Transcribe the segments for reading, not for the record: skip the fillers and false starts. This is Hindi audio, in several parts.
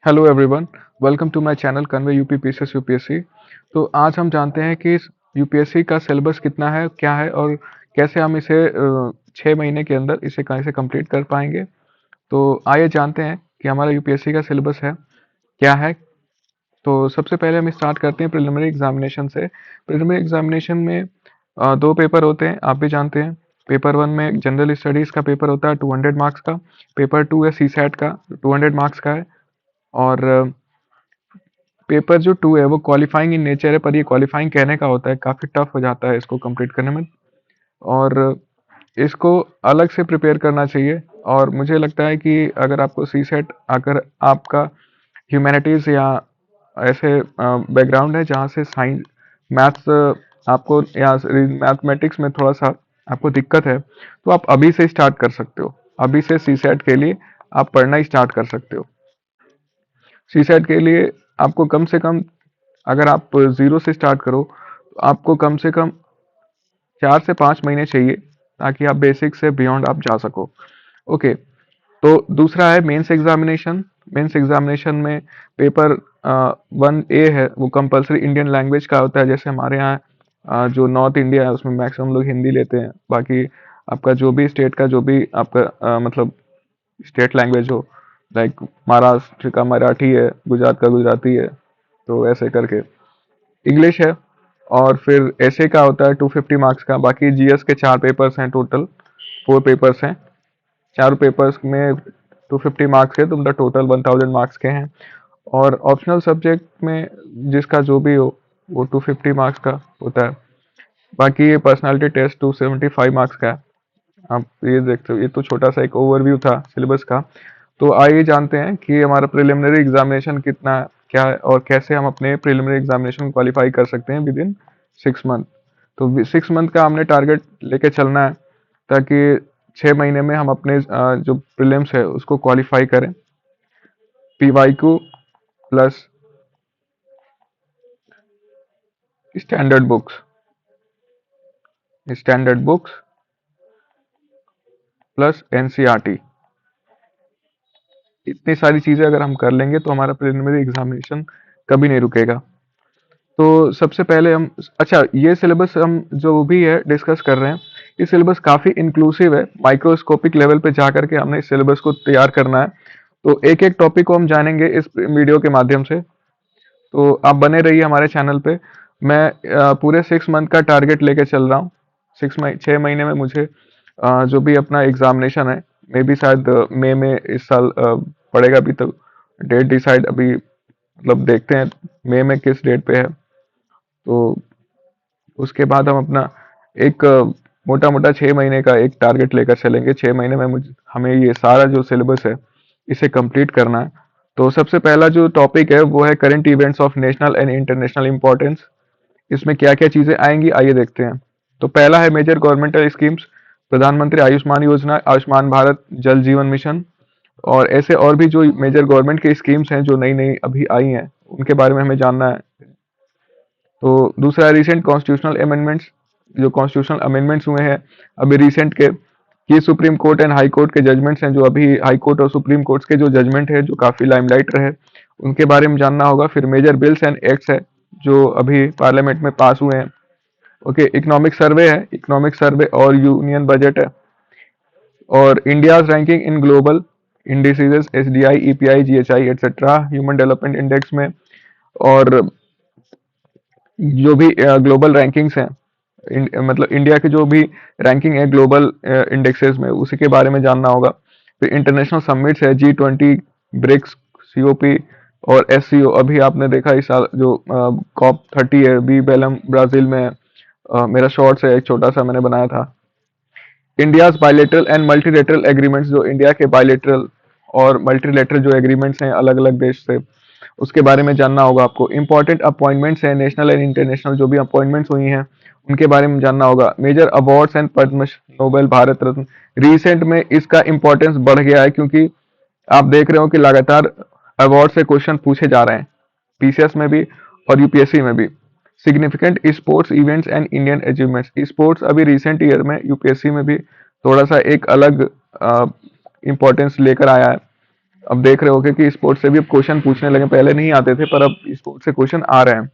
Hello everyone, welcome to my channel convey UP PCS UPSC. तो आज हम जानते हैं कि यूपीएससी का सिलेबस कितना है, क्या है और कैसे हम इसे 6 महीने के अंदर इसे कैसे कंप्लीट कर पाएंगे। तो आइए जानते हैं कि हमारा यूपीएससी का सिलेबस है क्या है। तो सबसे पहले हम स्टार्ट करते हैं प्रिलिमिनरी एग्जामिनेशन से। प्रिलिमिनरी एग्जामिनेशन में दो पेपर होते हैं, आप भी जानते हैं। पेपर वन में जनरल स्टडीज़ का पेपर होता है 200 मार्क्स का। पेपर टू है सी सैट का, 200 मार्क्स का है। और पेपर जो टू है वो क्वालिफाइंग इन नेचर है, पर ये क्वालिफाइंग कहने का होता है, काफ़ी टफ हो जाता है इसको कंप्लीट करने में। और इसको अलग से प्रिपेयर करना चाहिए। और मुझे लगता है कि अगर आपको सी सेट, अगर आपका ह्यूमैनिटीज़ या ऐसे बैकग्राउंड है जहाँ से साइंस मैथ्स आपको या मैथमेटिक्स में थोड़ा सा आपको दिक्कत है, तो आप अभी से स्टार्ट कर सकते हो। अभी से सी सेट के लिए आप पढ़ना ही स्टार्ट कर सकते हो। सी सेट के लिए आपको कम से कम, अगर आप जीरो से स्टार्ट करो तो आपको कम से कम 4 से 5 महीने चाहिए, ताकि आप बेसिक से बियॉन्ड आप जा सको। ओके। तो दूसरा है मेंस एग्जामिनेशन। मेंस एग्जामिनेशन में पेपर 1A है, वो कंपलसरी इंडियन लैंग्वेज का होता है। जैसे हमारे यहाँ जो नॉर्थ इंडिया है उसमें मैक्सिमम लोग हिंदी लेते हैं। बाकी आपका जो भी स्टेट का जो भी आपका मतलब स्टेट लैंग्वेज हो, लाइक महाराष्ट्र का मराठी है, गुजरात का गुजराती है, तो ऐसे करके इंग्लिश है। और फिर ऐसे का होता है 250 मार्क्स का। बाकी जीएस के 4 पेपर्स हैं, टोटल 4 पेपर्स हैं। 4 पेपर्स में 250 मार्क्स है, तो मतलब टोटल 1000 मार्क्स के हैं। और ऑप्शनल सब्जेक्ट में जिसका जो भी हो वो 250 मार्क्स का होता है। बाकी ये पर्सनालिटी टेस्ट 275 मार्क्स का है। आप ये देखते हो, ये तो छोटा सा एक ओवरव्यू था सिलेबस का। तो आइए जानते हैं कि हमारा प्रिलिमिनरी एग्जामिनेशन कितना है, क्या है और कैसे हम अपने प्रिलिमिनरी एग्जामिनेशन क्वालिफाई कर सकते हैं विद इन 6 मंथ। तो 6 मंथ का हमने टारगेट लेके चलना है, ताकि 6 महीने में हम अपने जो प्रीलिम्स है उसको क्वालिफाई करें। PYQ plus standard books, standard books plus NCERT, इतनी सारी चीज़ें अगर हम कर लेंगे तो हमारा प्रिलिमिनरी एग्जामिनेशन कभी नहीं रुकेगा। तो सबसे पहले हम, अच्छा ये सिलेबस हम जो भी है डिस्कस कर रहे हैं, ये सिलेबस काफ़ी इंक्लूसिव है। माइक्रोस्कोपिक लेवल पे जा करके हमने इस सिलेबस को तैयार करना है। तो एक एक टॉपिक को हम जानेंगे इस वीडियो के माध्यम से। तो आप बने रहिए हमारे चैनल पे। मैं पूरे 6 मंथ का टारगेट लेके चल रहा हूँ। 6 महीने में मुझे जो भी अपना एग्जामिनेशन है, मे भी शायद मई में इस साल पड़ेगा। अभी तो डेट डिसाइड अभी मतलब देखते हैं मई में किस डेट पे है। तो उसके बाद हम अपना एक मोटा मोटा 6 महीने का एक टारगेट लेकर चलेंगे। 6 महीने में मुझे हमें ये सारा जो सिलेबस है इसे कंप्लीट करना है। तो सबसे पहला जो टॉपिक है वो है current events of national and international importance. इसमें क्या क्या चीजें आएंगी आइए देखते हैं। तो पहला है मेजर गवर्नमेंटल स्कीम्स, प्रधानमंत्री आयुष्मान योजना, आयुष्मान भारत, जल जीवन मिशन। और ऐसे और भी जो मेजर गवर्नमेंट की स्कीम्स हैं जो नई नई अभी आई हैं, उनके बारे में हमें जानना है। तो दूसरा रिसेंट कॉन्स्टिट्यूशनल अमेंडमेंट्स, जो कॉन्स्टिट्यूशनल अमेंडमेंट्स हुए हैं अभी रिसेंट के, ये supreme court and high court के जजमेंट्स हैं। जो अभी हाई कोर्ट और सुप्रीम कोर्ट के जो जजमेंट है जो काफी लाइमलाइट रहे, उनके बारे में जानना होगा। फिर मेजर बिल्स एंड एक्ट्स है जो अभी पार्लियामेंट में पास हुए हैं। ओके, इकोनॉमिक सर्वे है, इकोनॉमिक सर्वे और यूनियन बजट है। और India's ranking in global indices, SDI, EPI, GHI etcetera, human development index में। और जो भी ग्लोबल रैंकिंग्स हैं, मतलब इंडिया की जो भी रैंकिंग है ग्लोबल इंडेक्सेस में, उसी के बारे में जानना होगा। फिर इंटरनेशनल समिट्स है, G20, ब्रिक्स, सीओपी और एससीओ। अभी आपने देखा इस साल जो COP30 है, बी बेलम ब्राजील में है। मेरा शॉर्ट्स है एक छोटा सा मैंने बनाया था। India's bilateral and multilateral agreements, जो इंडिया के बायलेटरल और मल्टीलेटरल जो एग्रीमेंट्स हैं अलग अलग देश से, उसके बारे में जानना होगा आपको। इंपॉर्टेंट अपॉइंटमेंट्स हैं, नेशनल एंड इंटरनेशनल जो भी अपॉइंटमेंट्स हुई हैं उनके बारे में जानना होगा। Major awards and Padma, Nobel, Bharat Ratna. Recent में इसका इंपॉर्टेंस बढ़ गया है, क्योंकि आप देख रहे हो कि लगातार अवार्ड से क्वेश्चन पूछे जा रहे हैं, पीसीएस में भी और यूपीएससी में भी। Significant sports events and Indian achievements, sports अभी रिसेंट ईयर में यूपीएससी में भी थोड़ा सा एक अलग इंपॉर्टेंस लेकर आया है। अब देख रहे होगे कि स्पोर्ट्स से भी अब क्वेश्चन पूछने लगे, पहले नहीं आते थे पर अब स्पोर्ट्स से क्वेश्चन आ रहे हैं।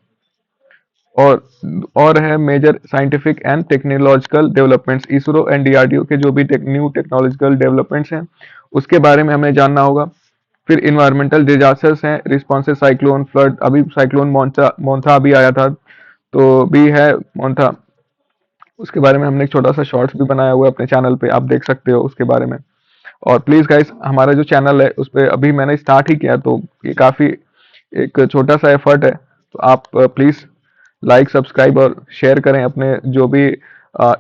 और है major scientific and technological developments, ISRO and DRDO के जो भी न्यू टेक्नोलॉजिकल डेवलपमेंट्स हैं उसके बारे में हमें जानना होगा। फिर इन्वायरमेंटल डिजास्टर्स हैं, रिस्पॉन्सेज, साइक्लोन, फ्लड, अभी साइक्लोन मोन्था अभी आया था तो भी है मोन्था, उसके बारे में हमने एक छोटा सा शॉर्ट्स भी बनाया हुआ है अपने चैनल पे, आप देख सकते हो उसके बारे में। और प्लीज गाइस, हमारा जो चैनल है उस पर अभी मैंने स्टार्ट ही किया तो ये काफी एक छोटा सा एफर्ट है, तो आप प्लीज लाइक, सब्सक्राइब और शेयर करें अपने जो भी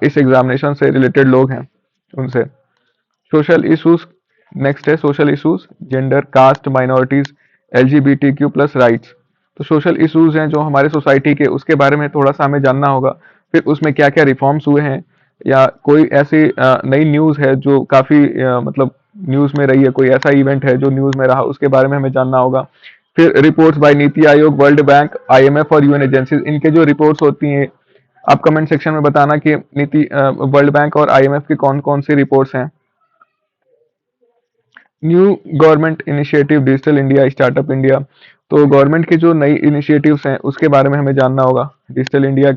इस एग्जामिनेशन से रिलेटेड लोग हैं उनसे। सोशल इश्यूज, नेक्स्ट है social issues, gender, caste, minorities, LGBTQ plus rights. तो सोशल इश्यूज हैं जो हमारे सोसाइटी के, उसके बारे में थोड़ा सा हमें जानना होगा। फिर उसमें क्या क्या रिफॉर्म्स हुए हैं, या कोई ऐसी नई न्यूज़ है जो काफ़ी मतलब न्यूज़ में रही है, कोई ऐसा इवेंट है जो न्यूज़ में रहा, उसके बारे में हमें जानना होगा। फिर reports bye NITI Aayog, world bank, IMF और UN एजेंसीज, इनके जो रिपोर्ट्स होती हैं, आप कमेंट सेक्शन में बताना कि वर्ल्ड बैंक और IMF की कौन कौन सी रिपोर्ट्स हैं। New government initiative, digital India, startup India, तो गवर्नमेंट की जो नई इनिशिएटिव्स हैं उसके बारे में हमें जानना होगा डिजिटल इंडिया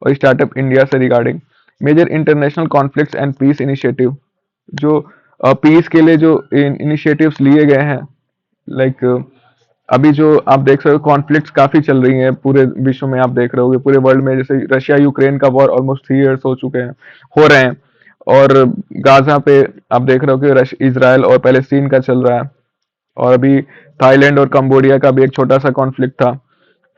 और स्टार्टअप इंडिया से regarding. Major international conflicts and peace initiative, जो पीस के लिए जो इनिशिएटिव्स लिए गए हैं, लाइक अभी जो आप देख सकते हो कॉन्फ्लिक्ट्स काफी चल रही हैं पूरे विश्व में, आप देख रहे होगे पूरे वर्ल्ड में, जैसे रशिया यूक्रेन का वॉर ऑलमोस्ट 3 इयर्स हो चुके हैं, हो रहे हैं। और गाजा पे आप देख रहे हो कि इजराइल और पैलेस्टीन का चल रहा है, और अभी थाईलैंड और कंबोडिया का भी एक छोटा सा कॉन्फ्लिक्ट था।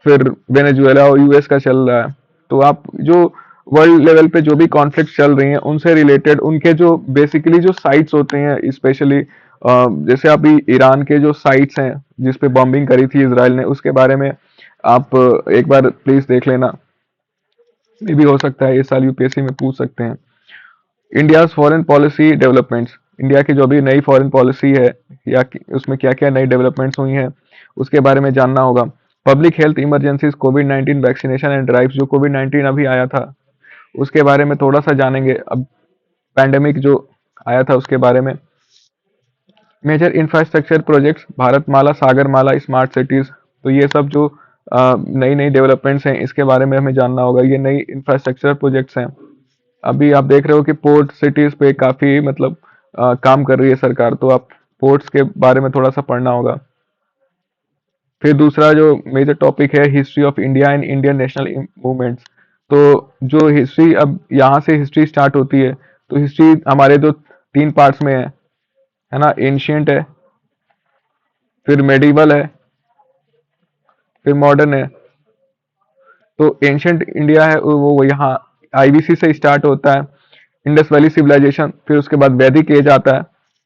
फिर वेनेजुएला और US का चल रहा है। तो आप जो वर्ल्ड लेवल पे जो भी कॉन्फ्लिक्ट चल रही हैं उनसे रिलेटेड, उनके जो बेसिकली जो साइट्स होते हैं, स्पेशली जैसे अभी ईरान के जो साइट्स हैं जिस पे बॉम्बिंग करी थी इसराइल ने, उसके बारे में आप एक बार प्लीज देख लेना, ये भी हो सकता है इस साल UPSC में पूछ सकते हैं। India foreign policy developments, India की जो भी नई फॉरेन पॉलिसी है या उसमें क्या क्या नई डेवलपमेंट्स हुई हैं उसके बारे में जानना होगा। Public health emergencies, covid vaccination and drives, जो कोविड-19 अभी आया था उसके बारे में थोड़ा सा जानेंगे, अब पैंडेमिक जो आया था उसके बारे में। Major infrastructure projects, Bharatmala, Sagarmala, smart cities, तो ये सब जो नई नई डेवलपमेंट्स हैं इसके बारे में हमें जानना होगा, ये नई इंफ्रास्ट्रक्चर प्रोजेक्ट्स हैं। अभी आप देख रहे हो कि पोर्ट सिटीज पे काफी मतलब काम कर रही है सरकार, तो आप पोर्ट्स के बारे में थोड़ा सा पढ़ना होगा। फिर दूसरा जो मेजर टॉपिक है, history of India and Indian national movements, तो जो हिस्ट्री, अब यहाँ से हिस्ट्री स्टार्ट होती है, तो हिस्ट्री हमारे जो 3 पार्ट्स में है ना, एंशियंट है, फिर मेडिवल है, फिर मॉडर्न है। तो एंशियंट इंडिया है वो यहाँ IBC से स्टार्ट होता है, इंडस वैली सिविलाइजेशन, फिर उसके बाद वैदिक एज आता है,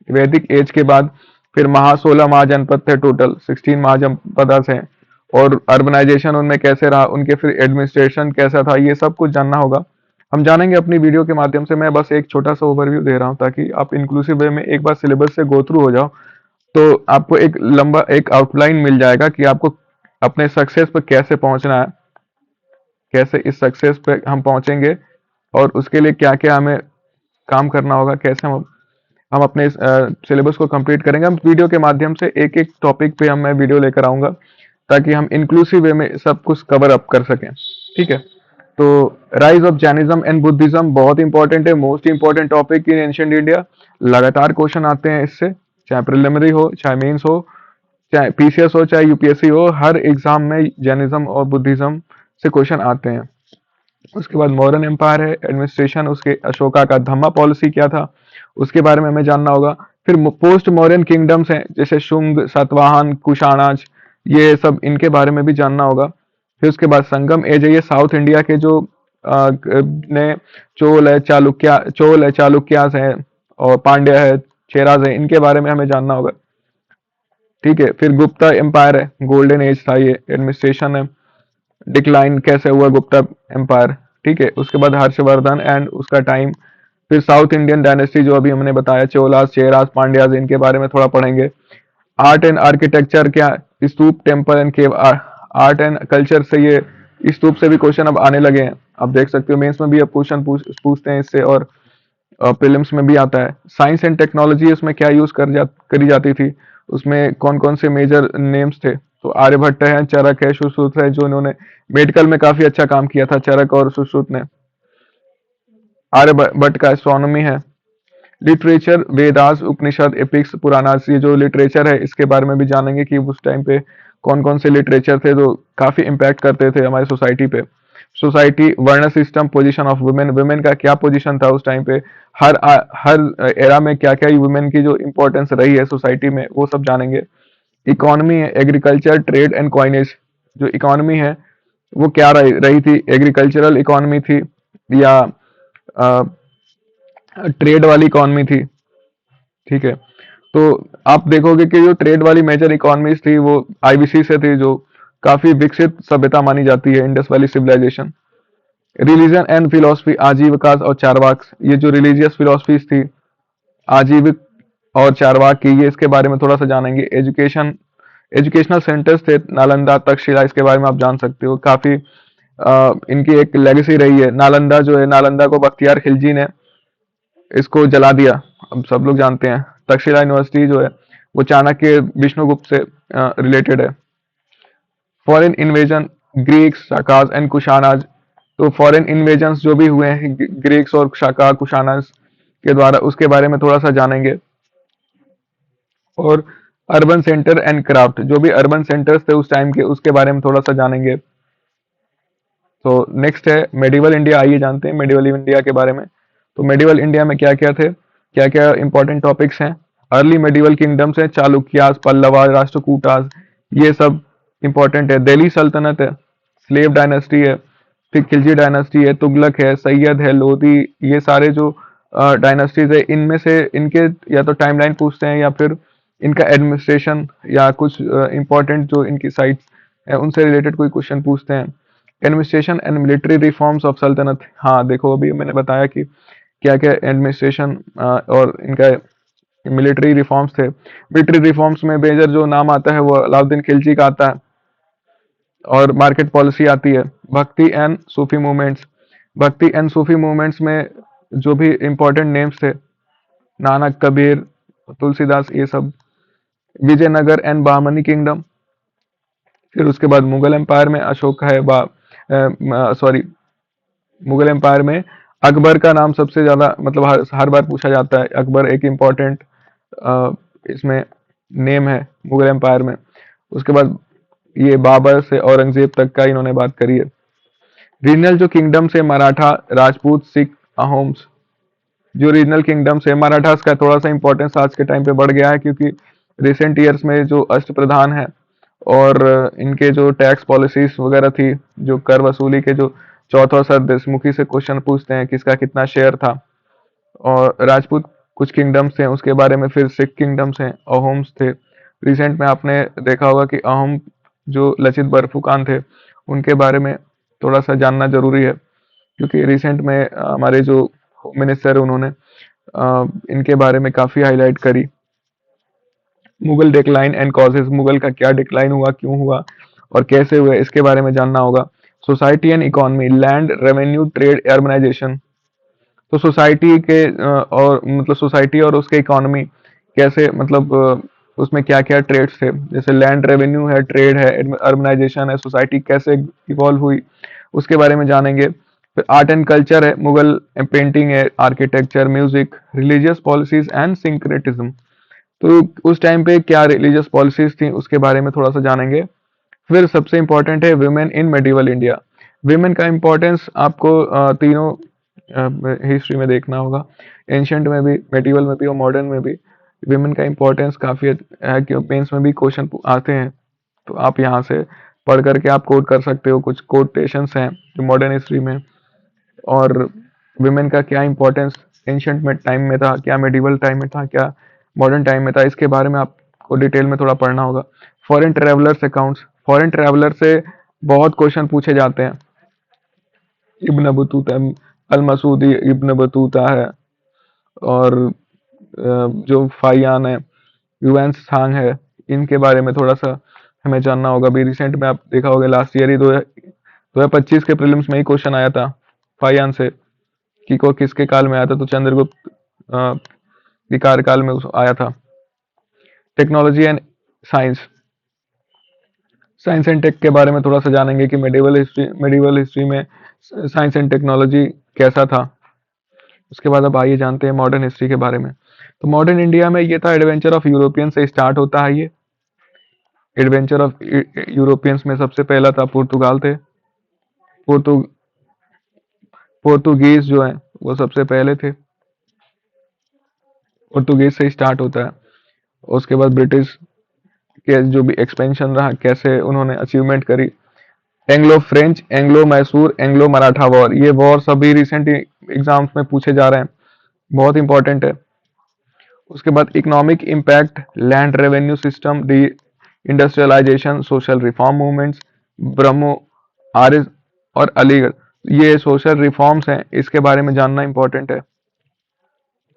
वैदिक एज के बाद फिर 16 महाजनपद थे, टोटल 16 महाजनपद हैं, और अर्बनाइजेशन उनमें कैसे रहा, उनके फिर एडमिनिस्ट्रेशन कैसा था, ये सब कुछ जानना होगा। हम जानेंगे अपनी वीडियो के माध्यम से, मैं बस एक छोटा सा ओवरव्यू दे रहा हूँ ताकि आप इंक्लूसिव वे में एक बार सिलेबस से गो थ्रू हो जाओ, तो आपको एक लंबा एक आउटलाइन मिल जाएगा कि आपको अपने सक्सेस पर कैसे पहुंचना है, कैसे इस सक्सेस पे हम पहुंचेंगे, और उसके लिए क्या क्या हमें काम करना होगा, कैसे हम अपने सिलेबस को कंप्लीट करेंगे। हम वीडियो के माध्यम से एक एक टॉपिक पे मैं वीडियो लेकर आऊंगा ताकि हम इंक्लूसिव वे में सब कुछ कवर अप कर सकें, ठीक है। तो rise of Jainism and Buddhism बहुत इंपॉर्टेंट है, most important topic in ancient India, लगातार क्वेश्चन आते हैं इससे, चाहे प्रिलिमिनरी हो, चाहे मेंस हो, चाहे PCS हो, चाहे UPSC हो, हर एग्जाम में जैनिज्म और बुद्धिज्म से क्वेश्चन आते हैं। उसके बाद मॉडर्न एम्पायर है, एडमिनिस्ट्रेशन, उसके अशोका का धम्मा पॉलिसी क्या था उसके बारे में हमें जानना होगा। फिर पोस्ट मॉडर्न किंगडम्स हैं जैसे शुंग, सातवाहन, कुषाणाज, ये सब इनके बारे में भी जानना होगा। फिर उसके बाद संगम एज है, ये साउथ इंडिया के जो ने चोल है, चालुक्यास है, और पांड्या है, चेराज है, इनके बारे में हमें जानना होगा, ठीक है। फिर गुप्ता एम्पायर है, गोल्डन एज था ये, एडमिनिस्ट्रेशन है, डिक्लाइन कैसे हुआ गुप्ता एम्पायर, ठीक है। उसके बाद हर्षवर्धन एंड उसका टाइम। फिर साउथ इंडियन डायनेस्टी जो अभी हमने बताया, चोलास, चेरास, पांड्याज, इनके बारे में थोड़ा पढ़ेंगे। आर्ट एंड आर्किटेक्चर क्या, stupa, temple and cave, art and culture से ये स्तूप से भी क्वेश्चन अब आने लगे हैं, आप देख सकते हो मेंस में भी अब क्वेश्चन पूछते हैं इससे, और प्रीलिम्स में भी आता है। साइंस एंड टेक्नोलॉजी, उसमें क्या यूज करी जाती थी, उसमें कौन कौन से मेजर नेम्स थे? तो आर्यभट्ट है, चरक है, सुश्रुत है, जो इन्होंने मेडिकल में काफी अच्छा काम किया था, चरक और सुश्रुत ने। आर्यभट्ट का एस्ट्रोनॉमी है। लिटरेचर, वेदास, उपनिषद, एपिक्स, पुराणास, ये जो लिटरेचर है इसके बारे में भी जानेंगे कि उस टाइम पे कौन कौन से लिटरेचर थे जो काफी इम्पैक्ट करते थे हमारी सोसाइटी पे। सोसाइटी, वर्ण system, position of women, women का क्या पोजीशन था उस टाइम पे, हर एरा में क्या क्या वुमेन की जो इम्पोर्टेंस रही है सोसाइटी में, वो सब जानेंगे। इकोनॉमी है, एग्रीकल्चर, ट्रेड एंड कॉइनेज। जो इकोनॉमी है वो क्या रही थी, एग्रीकल्चरल इकोनॉमी थी या ट्रेड वाली इकोनॉमी थी? ठीक है, तो आप देखोगे कि जो ट्रेड वाली मेजर इकोनॉमीज थी वो आईबीसी से थी, जो काफी विकसित सभ्यता मानी जाती है, Indus valley civilisation. Religion and philosophy, Ajivika और चारवाक, ये जो रिलीजियस फिलोसफीज थी आजीविक और चारवाक की, ये इसके बारे में थोड़ा सा जानेंगे। एजुकेशन, एजुकेशनल सेंटर्स थे नालंदा, तक्षशिला, इसके बारे में आप जान सकते हो। काफी इनकी एक लेगेसी रही है। नालंदा जो है, नालंदा को बख्तियार खिलजी ने इसको जला दिया, अब सब लोग जानते हैं। तक्षशिला यूनिवर्सिटी जो है वो चाणक्य, विष्णुगुप्त से रिलेटेड है। Foreign invasion, Greeks, Shakas and Kushanas. तो फॉरेन इन्वेजन्स जो भी हुए हैं ग्रीक्स और शाका कुशानाज के द्वारा, उसके बारे में थोड़ा सा जानेंगे। और अर्बन सेंटर एंड क्राफ्ट, जो भी अर्बन सेंटर्स थे उस टाइम के, उसके बारे में थोड़ा सा जानेंगे। तो नेक्स्ट है मेडिवल इंडिया। आइए जानते हैं मेडिवल इंडिया के बारे में। तो मेडिवल इंडिया में क्या क्या थे, क्या क्या इंपॉर्टेंट टॉपिक्स हैं? अर्ली मेडिवल किंगडम्स हैं, चालुक्यास, पल्लवा, राष्ट्रकूटास, ये सब इंपॉर्टेंट है। दिल्ली सल्तनत है, स्लेव डायनेस्टी है, फिर खिलजी डायनेस्टी है, तुगलक है, सैयद है, लोधी, ये सारे जो डायनेस्टीज है, इनमें से इनके या तो टाइमलाइन पूछते हैं या फिर इनका एडमिनिस्ट्रेशन या कुछ इंपॉर्टेंट जो इनकी साइट्स है उनसे रिलेटेड कोई क्वेश्चन पूछते हैं। Administration and military reforms of सल्तनत, हाँ देखो अभी मैंने बताया कि क्या क्या एडमिनिस्ट्रेशन और इनका मिलिट्री रिफॉर्म्स थे। मिलिट्री रिफॉर्म्स में मेजर जो नाम आता है वो अलाउद्दीन खिलजी का आता है। और मार्केट पॉलिसी आती है। भक्ति एंड सूफी मूवमेंट्स, भक्ति एंड सूफी मूवमेंट्स में जो भी इंपॉर्टेंट नेम्स थे, नानक, कबीर, तुलसीदास, ये सब। Vijayanagara and Bahmani kingdom. फिर उसके बाद मुगल एम्पायर में अशोक है, सॉरी, मुगल एम्पायर में अकबर का नाम सबसे ज्यादा, मतलब हर बार पूछा जाता है। अकबर एक इम्पॉर्टेंट इसमें नेम है मुगल एम्पायर में। उसके बाद ये बाबर से औरंगजेब तक का इन्होंने बात करी है। रीजनल जो किंगडम से मराठा, राजपूत, सिख, अहोम्स। जो रीजनल किंगडम्स है, मराठास का थोड़ा सा इंपॉर्टेंस आज के टाइम पे बढ़ गया है, क्योंकि रिसेंट ईयर्स में जो अष्टप्रधान है और इनके जो टैक्स पॉलिसीज वगैरह थी, जो कर वसूली के जो चौथा सरदेशमुखी से क्वेश्चन पूछते हैं किसका कितना शेयर था। और राजपूत कुछ किंगडम्स थे उसके बारे में, फिर सिख किंगडम्स हैं, अहोम्स थे। रिसेंट में आपने देखा होगा कि अहोम जो लचित बरफुकान थे उनके बारे में थोड़ा सा जानना जरूरी है, क्योंकि रिसेंट में हमारे जो होम मिनिस्टर है उन्होंने इनके बारे में काफी हाईलाइट करी। Mughal decline and causes, Mughal का क्या डिक्लाइन हुआ, क्यों हुआ और कैसे हुआ, इसके बारे में जानना होगा। Society and economy, land, revenue, trade, urbanisation. तो सोसाइटी के और मतलब सोसाइटी और उसके इकोनॉमी कैसे, मतलब उसमें क्या क्या ट्रेड्स थे, जैसे लैंड रेवेन्यू है, ट्रेड है, अर्बनाइजेशन है, सोसाइटी कैसे इवॉल्व हुई, उसके बारे में जानेंगे। फिर आर्ट एंड कल्चर है, मुगल पेंटिंग है, architecture, music, religious policies and syncretism. तो उस टाइम पे क्या रिलीजियस पॉलिसीज थी उसके बारे में थोड़ा सा जानेंगे। फिर सबसे इंपॉर्टेंट है women in medieval India. Women का इंपॉर्टेंस आपको तीनों हिस्ट्री में देखना होगा, एंशंट में भी, मेडिवल में भी और मॉडर्न में भी। विमेन का इंपॉर्टेंस काफी है कि मेंस में भी क्वेश्चन आते हैं, तो आप यहाँ से पढ़ करके आप कोट कर सकते हो। कुछ कोटेशंस हैं जो मॉडर्न हिस्ट्री में। और विमेन का क्या इंपॉर्टेंस एंशंट में टाइम में था, क्या मेडिवल टाइम में था, क्या मॉडर्न टाइम में था, इसके बारे में आपको डिटेल में थोड़ा पढ़ना होगा। Foreign travellers accounts, foreign traveller से बहुत क्वेश्चन पूछे जाते हैं। इब्न बतूता, अल मसूदी इब्न बतूता है, और जो फाइयान है, युएन सांग है, इनके बारे में थोड़ा सा हमें जानना होगा। अभी रिसेंट में आप देखा होगा लास्ट ईयर ही 2025 के प्रीलिम्स में ही क्वेश्चन आया था फाइयान से कि को किसके काल में आया था, तो चंद्रगुप्त के कार्यकाल में आया था। Technology and science, science and tech के बारे में थोड़ा सा जानेंगे कि मेडिवल हिस्ट्री में साइंस एंड टेक्नोलॉजी कैसा था। उसके बाद अब आइए जानते हैं मॉडर्न हिस्ट्री के बारे में। तो मॉडर्न इंडिया में ये था एडवेंचर ऑफ यूरोपियन से स्टार्ट होता है। ये एडवेंचर ऑफ यूरोपियंस में सबसे पहला था पुर्तगाल थे। पोर्तु पोर्तुगीज जो है वो सबसे पहले थे, पोर्तुगीज से स्टार्ट होता है। उसके बाद ब्रिटिश के जो भी एक्सपेंशन रहा, कैसे उन्होंने अचीवमेंट करी। Anglo French, Anglo Mysore, Anglo Maratha war, ये वॉर सभी रिसेंट एग्जाम्स में पूछे जा रहे हैं, बहुत इंपॉर्टेंट है। उसके बाद economic impact, land revenue system, deindustrialisation, social reform movements, Brahmo, Arya और अलीगढ़, ये सोशल रिफॉर्म्स हैं, इसके बारे में जानना इंपॉर्टेंट है।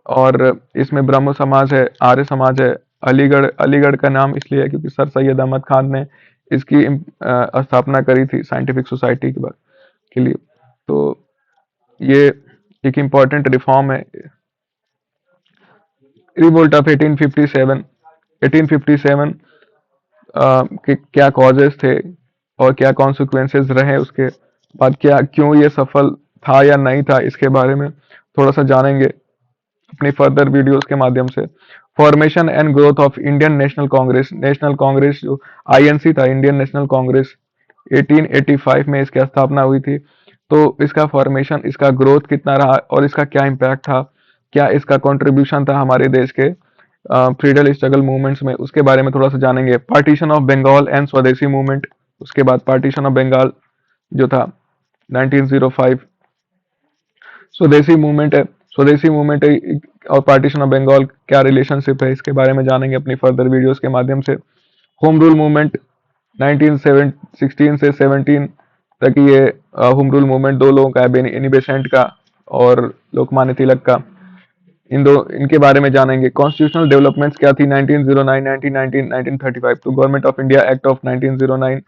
और इसमें ब्रह्मो समाज है, आर्य समाज है। अलीगढ़, अलीगढ़ का नाम इसलिए है क्योंकि सर सैयद अहमद खान ने इसकी स्थापना करी थी साइंटिफिक सोसाइटी के लिए। तो ये एक इम्पॉर्टेंट रिफॉर्म है। रिवोल्ट ऑफ 1857, 1857 के क्या कॉजेस थे और क्या कॉन्सिक्वेंसेस रहे, उसके बाद क्या क्यों ये सफल था या नहीं था, इसके बारे में थोड़ा सा जानेंगे अपनी फर्दर वीडियोस के माध्यम से। Formation and growth of Indian National Congress, national Congress जो आईएनसी था, इंडियन नेशनल कांग्रेस, 1885 में इसकी स्थापना हुई थी। तो इसका फॉर्मेशन, इसका ग्रोथ कितना रहा और इसका क्या इम्पैक्ट था, क्या इसका कंट्रीब्यूशन था हमारे देश के फ्रीडम स्ट्रगल मूवमेंट्स में, उसके बारे में थोड़ा सा जानेंगे। Partition of Bengal and Swadeshi movement, उसके बाद पार्टीशन ऑफ बंगाल जो था 1905, स्वदेशी मूवमेंट है, स्वदेशी मूवमेंट और पार्टीशन ऑफ बंगाल क्या रिलेशनशिप है, इसके बारे में जानेंगे अपनी फर्दर वीडियोस के माध्यम से। होम रूल मूवमेंट 1916 से 17 तक, ये होम रूल मूवमेंट दो लोगों का है, एनी बेसेंट का और लोकमान्य तिलक का, इनके बारे में जानेंगे। कॉन्स्टिट्यूशनल डेवलपमेंट्स क्या थी 1909, 1919, 1935, तो government of India act of 1909,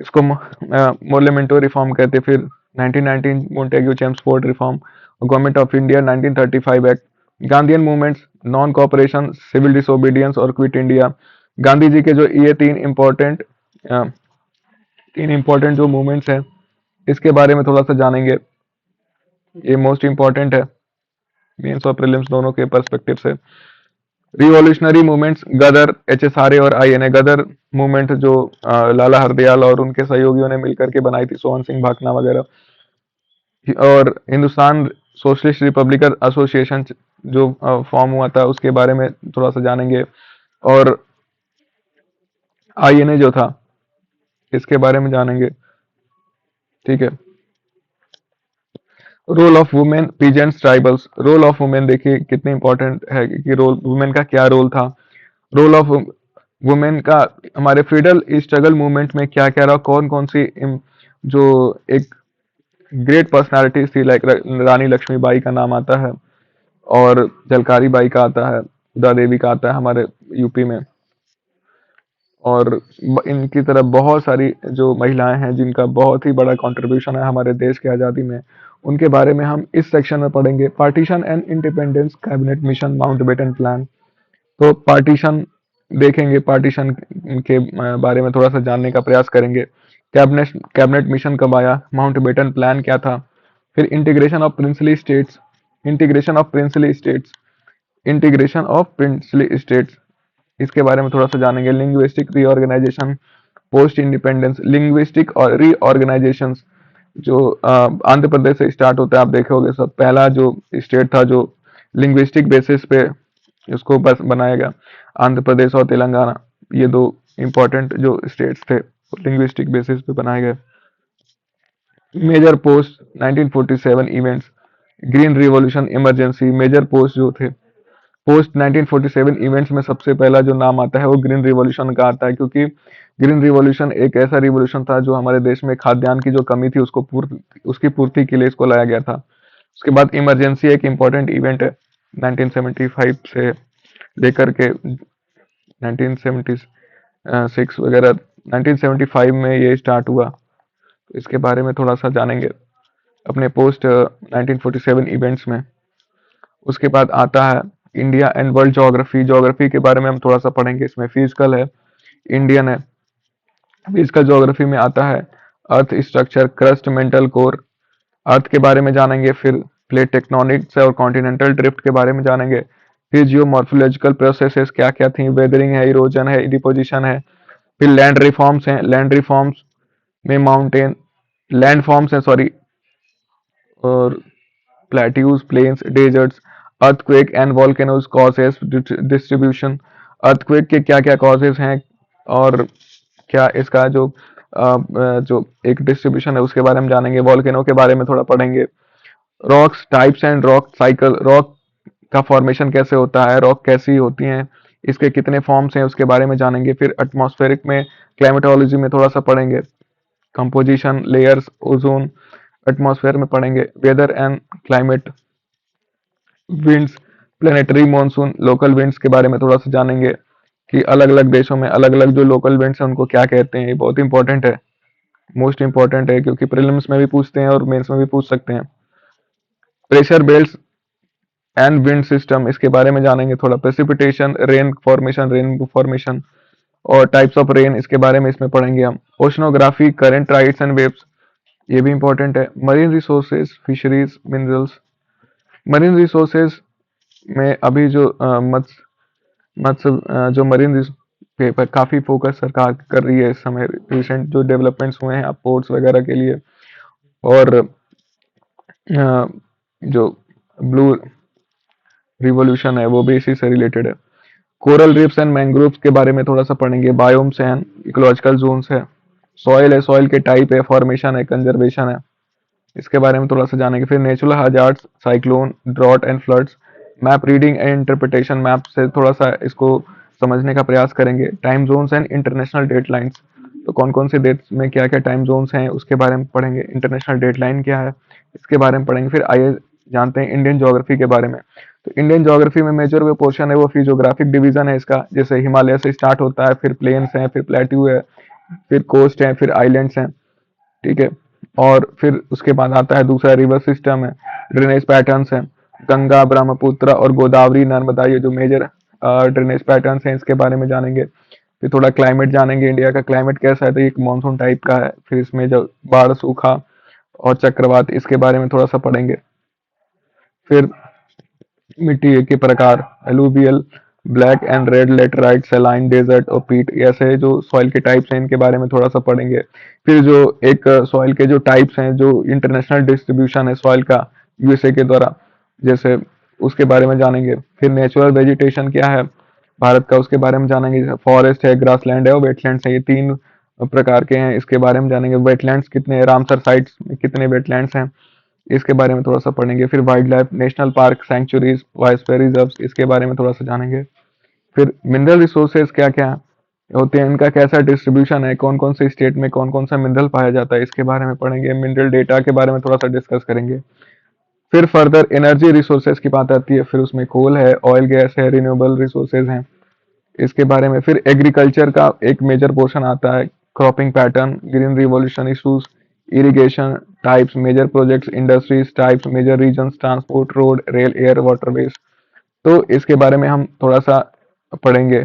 इसको मोर्लेमेंटो रिफॉर्म कहते हैं। फिर 1919 Montagu Chelmsford reform, government of India 1935 act. Gandhian movements, non cooperation, civil disobedience और क्विट इंडिया। गांधी जी के जो ये तीन इंपॉर्टेंट जो मूवमेंट्स हैं, इसके बारे में थोड़ा सा जानेंगे। ये मोस्ट इंपॉर्टेंट है मेंस और प्रीलिम्स दोनों के पर्सपेक्टिव से। रिवॉल्यूशनरी मूवमेंट्स, गदर, एचएसआरए और आईएनए। गदर मूवमेंट जो लाला हरदयाल और उनके सहयोगियों ने मिलकर के बनाई थी, सोहन सिंह भाकना वगैरह। और हिंदुस्तान सोशलिस्ट रिपब्लिकन एसोसिएशन जो फॉर्म हुआ था, उसके बारे में थोड़ा सा जानेंगे। और आईएनए जो था, इसके बारे में जानेंगे। ठीक है। Role of women, peasants, tribals. Role of women देखिए कितने इंपॉर्टेंट है कि रोल वुमेन का क्या रोल था। रोल ऑफ वुमेन का हमारे फ्रीडम स्ट्रगल मूवमेंट में क्या क्या रहा, कौन कौन सी जो एक ग्रेट पर्सनालिटीज थी, लाइक रानी लक्ष्मीबाई का नाम आता है, और झलकारी बाई का आता है, उदा देवी का आता है हमारे यूपी में। और इनकी तरफ बहुत सारी जो महिलाएं हैं जिनका बहुत ही बड़ा कंट्रीब्यूशन है हमारे देश की आज़ादी में, उनके बारे में हम इस सेक्शन में पढ़ेंगे। Partition and independence cabinet mission Mountbatten plan, तो पार्टीशन देखेंगे, पार्टीशन के बारे में थोड़ा सा जानने का प्रयास करेंगे। कैबिनेट मिशन कब आया, माउंटबेटन प्लान क्या था। फिर integration of princely states, integration of princely states, integration of princely states, इसके बारे में थोड़ा सा जानेंगे। Linguistic reorganisation post independence, linguistic और रीऑर्गेनाइजेशन जो आंध्र प्रदेश से स्टार्ट होता है, आप देखे होंगे सब, पहला जो स्टेट था जो लिंग्विस्टिक बेसिस पे उसको बस बनाया गया, आंध्र प्रदेश और तेलंगाना, ये दो इंपॉर्टेंट जो स्टेट्स थे लिंग्विस्टिक बेसिस पे बनाए गए। Major post 1947 events, green revolution, emergency, major post जो थे पोस्ट 1947 इवेंट्स में सबसे पहला जो नाम आता है वो ग्रीन रिवॉल्यूशन का आता है, क्योंकि ग्रीन रिवॉल्यूशन एक ऐसा रिवॉल्यूशन था जो हमारे देश में खाद्यान्न की जो कमी थी उसकी पूर्ति के लिए इसको लाया गया था। उसके बाद इमरजेंसी एक इम्पॉर्टेंट इवेंट है 1975 से लेकर के 1976 वगैरह, 1975 में ये स्टार्ट हुआ, तो इसके बारे में थोड़ा सा जानेंगे अपने पोस्ट 1947 इवेंट्स में। उसके बाद आता है India and world geography, geography के बारे में हम थोड़ा सा पढ़ेंगे। इसमें फिजिकल है, इंडियन है। फिजिकल ज्योग्राफी में आता है अर्थ स्ट्रक्चर, क्रस्ट, मेंटल कोर, अर्थ के बारे में जानेंगे। फिर प्लेट टेक्टोनिक्स और कॉन्टिनेंटल ड्रिफ्ट के बारे में जानेंगे। फिर जियोमॉर्फोलॉजिकल प्रोसेसेस क्या क्या थी, वेदरिंग है, इरोजन है, डिपोजिशन है। फिर लैंड रिफॉर्म्स हैं, लैंड रिफॉर्म्स में माउंटेन लैंड फॉर्म्स हैं, सॉरी, और plateaus, plains, deserts, earthquake and volcanoes causes distribution. Earthquake के क्या क्या कॉजेस हैं और क्या इसका जो एक डिस्ट्रीब्यूशन है उसके बारे में जानेंगे। वॉल्केनो के बारे में थोड़ा पढ़ेंगे। Rocks types and rock cycle, rock का फॉर्मेशन कैसे होता है, रॉक कैसी होती हैं, इसके कितने फॉर्म्स हैं उसके बारे में जानेंगे। फिर एटमॉस्फेरिक में क्लाइमेटोलॉजी में थोड़ा सा पढ़ेंगे। कंपोजिशन, लेयर्स, ओजोन, एटमॉस्फेयर में पढ़ेंगे। Weather and climate, winds, planetary monsoon, local winds के बारे में थोड़ा सा जानेंगे कि अलग अलग देशों में अलग अलग जो लोकल विंड्स हैं उनको क्या कहते हैं। ये बहुत इंपॉर्टेंट है, मोस्ट इंपॉर्टेंट है, क्योंकि प्रीलिम्स में भी पूछते हैं और मेंस में भी पूछ सकते हैं। Pressure belt and wind system, इसके बारे में जानेंगे थोड़ा। प्रेसिपिटेशन, रेन फॉर्मेशन और टाइप्स ऑफ रेन, इसके बारे में इसमें पढ़ेंगे हम। Oceanography, current, tides and waves, ये भी इंपॉर्टेंट है। Marine resources, fisheries, minerals. Marine resources में अभी जो मत्स्य मत्स्य जो मरीन पे पर काफी फोकस सरकार कर रही है इस समय। रिसेंट जो डेवलपमेंट्स हुए हैं पोर्ट्स वगैरह के लिए, और जो ब्लू रिवॉल्यूशन है वो भी इसी से रिलेटेड है। कोरल रीफ्स एंड मैंग्रोव्स के बारे में थोड़ा सा पढ़ेंगे। बायोम्स हैं, इकोलॉजिकल जोन्स है। सॉइल है, सॉइल के टाइप है, फॉर्मेशन है, कंजर्वेशन है, इसके बारे में थोड़ा सा जानेंगे। फिर natural hazards, cyclone, drought and floods. Map reading and interpretation, map से थोड़ा सा इसको समझने का प्रयास करेंगे। Time zones and international deadlines, तो कौन कौन से डेट्स में क्या क्या टाइम जोन्स हैं उसके बारे में पढ़ेंगे। इंटरनेशनल डेडलाइन क्या है इसके बारे में पढ़ेंगे। फिर आइए जानते हैं इंडियन ज्योग्राफी के बारे में। तो इंडियन ज्योग्राफी में मेजर जो पोर्शन है वो फिजियोग्राफिक डिवीजन है इसका। जैसे हिमालय से स्टार्ट होता है, फिर प्लेन्स हैं, फिर प्लेट्यू है, फिर कोस्ट है, फिर आइलैंड्स हैं, ठीक है। और फिर उसके बाद आता है दूसरा रिवर सिस्टम है, ड्रेनेज पैटर्न्स हैं। गंगा, ब्रह्मपुत्र और गोदावरी, नर्मदा, ये जो मेजर ड्रेनेज पैटर्न्स हैं इसके बारे में जानेंगे। फिर थोड़ा क्लाइमेट जानेंगे, इंडिया का क्लाइमेट कैसा है, तो एक मानसून टाइप का है। फिर इसमें जो बाढ़, सूखा और चक्रवात, इसके बारे में थोड़ा सा पढ़ेंगे। फिर मिट्टी के प्रकार, alluvial, black and red laterite, saline, desert और पीट, ऐसे जो सॉइल के टाइप्स हैं इनके बारे में थोड़ा सा पढ़ेंगे। फिर जो एक सॉइल के जो टाइप्स हैं, जो इंटरनेशनल डिस्ट्रीब्यूशन है सॉइल का यूएसए के द्वारा, जैसे उसके बारे में जानेंगे। फिर नेचुरल वेजिटेशन क्या है भारत का, उसके बारे में जानेंगे। जैसे फॉरेस्ट है, ग्रासलैंड है और वेटलैंड्स है, ये तीन प्रकार के हैं, इसके बारे में जानेंगे। वेटलैंड्स कितने, रामसर साइट्स में कितने वेटलैंड्स हैं, इसके बारे में थोड़ा सा पढ़ेंगे। फिर wild life, national park, sanctuaries, biosphere reserves, इसके बारे में थोड़ा सा जानेंगे। फिर मिनरल रिसोर्सेज क्या क्या होते हैं, इनका कैसा डिस्ट्रीब्यूशन है, कौन कौन से स्टेट में कौन कौन सा मिनरल पाया जाता है, इसके बारे में पढ़ेंगे। मिनरल डेटा के बारे में थोड़ा सा डिस्कस करेंगे। फिर फर्दर एनर्जी रिसोर्सेज की बात आती है, फिर उसमें कोल है, ऑयल गैस है, रिन्यूएबल रिसोर्सेज हैं, इसके बारे में। फिर एग्रीकल्चर का एक मेजर पोर्शन आता है, cropping pattern, green revolution issues, irrigation types, major projects, industries types, major regions, transport, road, rail, air, waterways, तो इसके बारे में हम थोड़ा सा पढ़ेंगे।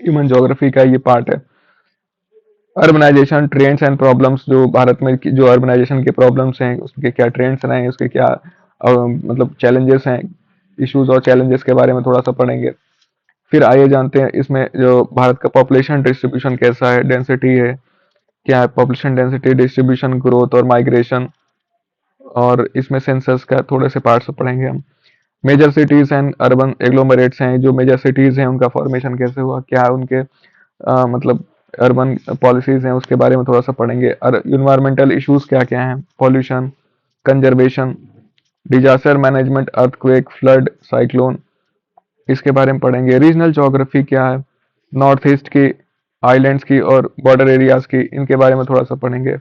ह्यूमन ज्योग्राफी का ये पार्ट है। अर्बनाइजेशन, ट्रेंड्स एंड प्रॉब्लम्स, जो भारत में जो अर्बनाइजेशन के प्रॉब्लम्स हैं उसके क्या ट्रेंड्स रहे हैं, उसके क्या मतलब चैलेंजेस हैं, इश्यूज और चैलेंजेस के बारे में थोड़ा सा पढ़ेंगे। फिर आइए जानते हैं इसमें जो भारत का पॉपुलेशन डिस्ट्रीब्यूशन कैसा है, डेंसिटी है क्या है, पॉपुलेशन डेंसिटी डिस्ट्रीब्यूशन, ग्रोथ और माइग्रेशन, और इसमें सेंसस का थोड़े से पार्ट्स पढ़ेंगे हम। मेजर सिटीज एंड अर्बन एग्लोमरेट्स हैं, जो मेजर सिटीज हैं उनका फॉर्मेशन कैसे हुआ, क्या उनके मतलब अर्बन पॉलिसीज हैं उसके बारे में थोड़ा सा पढ़ेंगे। और इन्वायरमेंटल इश्यूज क्या क्या हैं, pollution, conservation, disaster management, earthquake, flood, cyclone, इसके बारे में पढ़ेंगे। रीजनल ज्योग्राफी क्या है, नॉर्थ ईस्ट की, आइलैंड्स की और बॉर्डर एरियाज की, इनके बारे में थोड़ा सा पढ़ेंगे।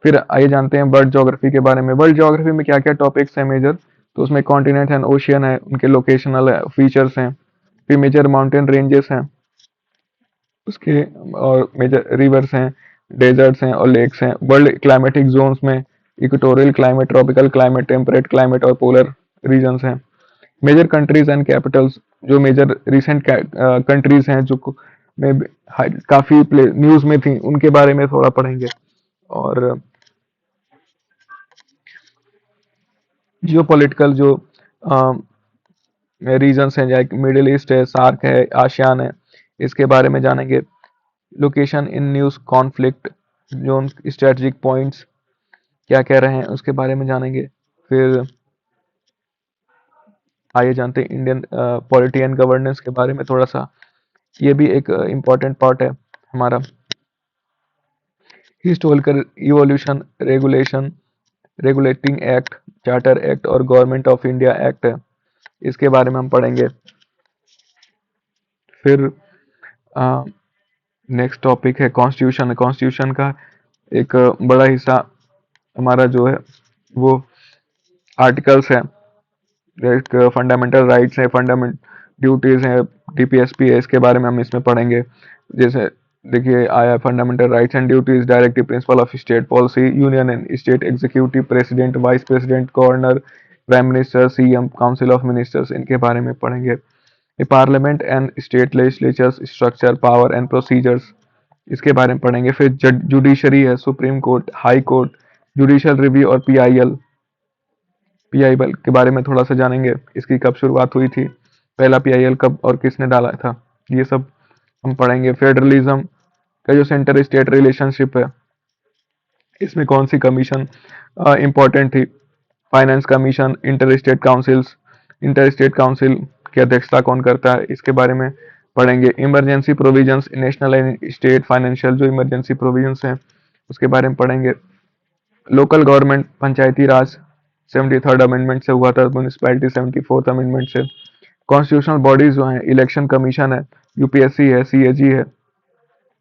फिर आइए जानते हैं वर्ल्ड ज्योग्राफी के बारे में। वर्ल्ड ज्योग्राफी में क्या क्या टॉपिक्स हैं मेजर, तो उसमें कॉन्टिनेंट एंड ओशियन है, उनके लोकेशनल फीचर्स हैं। फिर मेजर माउंटेन रेंजेस हैं उसके, और मेजर रिवर्स हैं, डेजर्ट्स हैं और लेक्स हैं। वर्ल्ड क्लाइमेटिक जोन्स में equatorial climate, tropical climate, temperate climate और पोलर रीजन्स हैं। मेजर कंट्रीज एंड कैपिटल्स, जो मेजर रिसेंट कंट्रीज हैं जो में काफी न्यूज में थी, उनके बारे में थोड़ा पढ़ेंगे। और जियो पॉलिटिकल जो रीजन्स हैं, जैसे मिडिल ईस्ट है, सार्क है, आसियान है, इसके बारे में जानेंगे। Location in news conflict zone, strategic points क्या कह रहे हैं उसके बारे में जानेंगे। फिर आइए जानते हैं इंडियन पॉलिटी एंड गवर्नेंस के बारे में थोड़ा सा। ये भी एक इम्पॉर्टेंट पार्ट है हमारा। Historical evolution, regulation, regulating act, charter act और गवर्नमेंट ऑफ इंडिया एक्ट है, इसके बारे में हम पढ़ेंगे। फिर नेक्स्ट टॉपिक है कॉन्स्टिट्यूशन। कॉन्स्टिट्यूशन का एक बड़ा हिस्सा हमारा जो है वो आर्टिकल्स है, एक फंडामेंटल राइट्स है, फंडामेंट ड्यूटीज हैं, टीपीएसपी है, इसके बारे में हम इसमें पढ़ेंगे। जैसे देखिए आया fundamental rights and duties, directive principle of state policy, union and state executive, president, vice president, governor, prime minister, CM, council of ministers, इनके बारे में पढ़ेंगे। Parliament and state legislatures, structure, power and procedures, इसके बारे में पढ़ेंगे। फिर जुडिशरी है, supreme court, high court, judicial review और पीआईएल, पीआईएल के बारे में थोड़ा सा जानेंगे, इसकी कब शुरुआत हुई थी, पहला पीआईएल कब और किसने डाला था, ये सब हम पढ़ेंगे। फेडरलिज्म का जो सेंटर स्टेट रिलेशनशिप है, इसमें कौन सी कमीशन इंपॉर्टेंट थी, finance commission, inter state councils, inter state council की अध्यक्षता कौन करता है, इसके बारे में पढ़ेंगे। Emergency provisions, national and state financial जो इमरजेंसी प्रोविजंस हैं उसके बारे में पढ़ेंगे। लोकल गवर्नमेंट, पंचायती राज 73rd अमेंडमेंट से हुआ था, म्यूनिसपैलिटी 74th अमेंडमेंट से। कॉन्स्टिट्यूशनल बॉडीज जो हैं, इलेक्शन कमीशन है, यूपीएससी है, सीएजी है,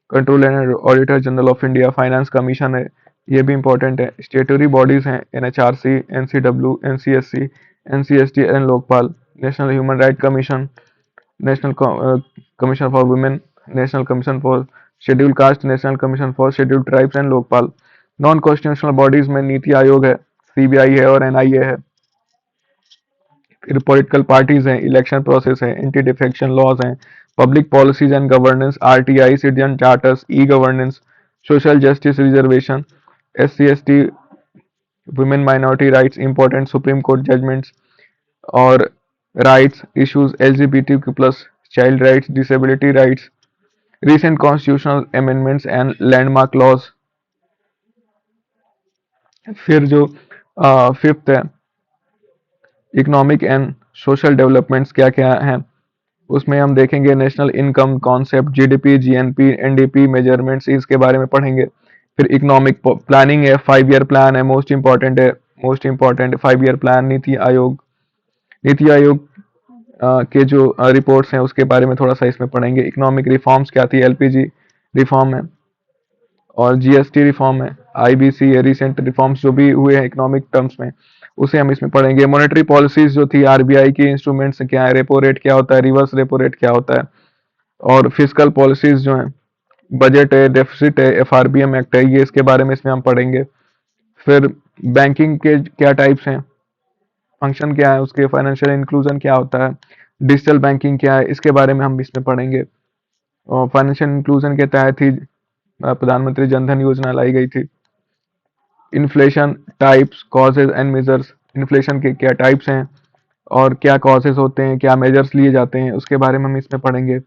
control and auditor general of India, finance commission है, ये भी इंपॉर्टेंट है। स्टेटरी बॉडीज हैं, NHRC, NCW, NCSC, ancestry and Lokpal. National human right commission, national commission for women, national commission for schedule caste, national commission for schedule tribes and Lokpal. Non constitutional bodies में नीति आयोग है, सीबीआई है और एनआईए है। फिर पॉलिटिकल पार्टीज हैं, इलेक्शन प्रोसेस है, एंटी डिफेक्शन लॉज हैं, public policies and governance, RTI, citizen charters, e governance, social justice reservation, SC ST, women minority rights, important Supreme Court judgments और rights issues, LGBT plus child rights, disability rights, recent constitutional amendments and landmark laws। फिर जो फिफ्थ है इकोनॉमिक एंड सोशल डेवलपमेंट्स क्या क्या हैं, उसमें हम देखेंगे national income concept, GDP, GNP, NDP measurements, इसके बारे में पढ़ेंगे। फिर इकोनॉमिक प्लानिंग है, 5 ईयर प्लान है, मोस्ट इंपॉर्टेंट है, most important 5 year plan. NITI Aayog, NITI Aayog के जो रिपोर्ट्स हैं उसके बारे में थोड़ा सा इसमें पढ़ेंगे। इकोनॉमिक रिफॉर्म्स क्या थी, एलपीजी रिफॉर्म है और जीएसटी रिफॉर्म है, आईबीसी है, रिसेंट रिफॉर्म्स जो भी हुए हैं इकोनॉमिक टर्म्स में उसे हम इसमें पढ़ेंगे। मॉनेटरी पॉलिसीज जो थी, आरबीआई की इंस्ट्रूमेंट्स क्या है, रेपो रेट क्या होता है, रिवर्स रेपो रेट क्या होता है, और फिजिकल पॉलिसीज जो है, बजट है, डेफिसिट है, एफआरबीएम एक्ट है, ये इसके बारे में इसमें हम पढ़ेंगे। फिर बैंकिंग के क्या टाइप्स हैं, फंक्शन क्या है उसके, फाइनेंशियल इंक्लूजन क्या होता है, डिजिटल बैंकिंग क्या है, इसके बारे में हम इसमें पढ़ेंगे। और फाइनेंशियल इंक्लूजन के तहत ही प्रधानमंत्री जनधन योजना लाई गई थी। Inflation types, causes and measures, inflation के क्या टाइप्स हैं और क्या कॉजेज होते हैं, क्या मेजर्स लिए जाते हैं, उसके बारे में हम इसमें पढ़ेंगे।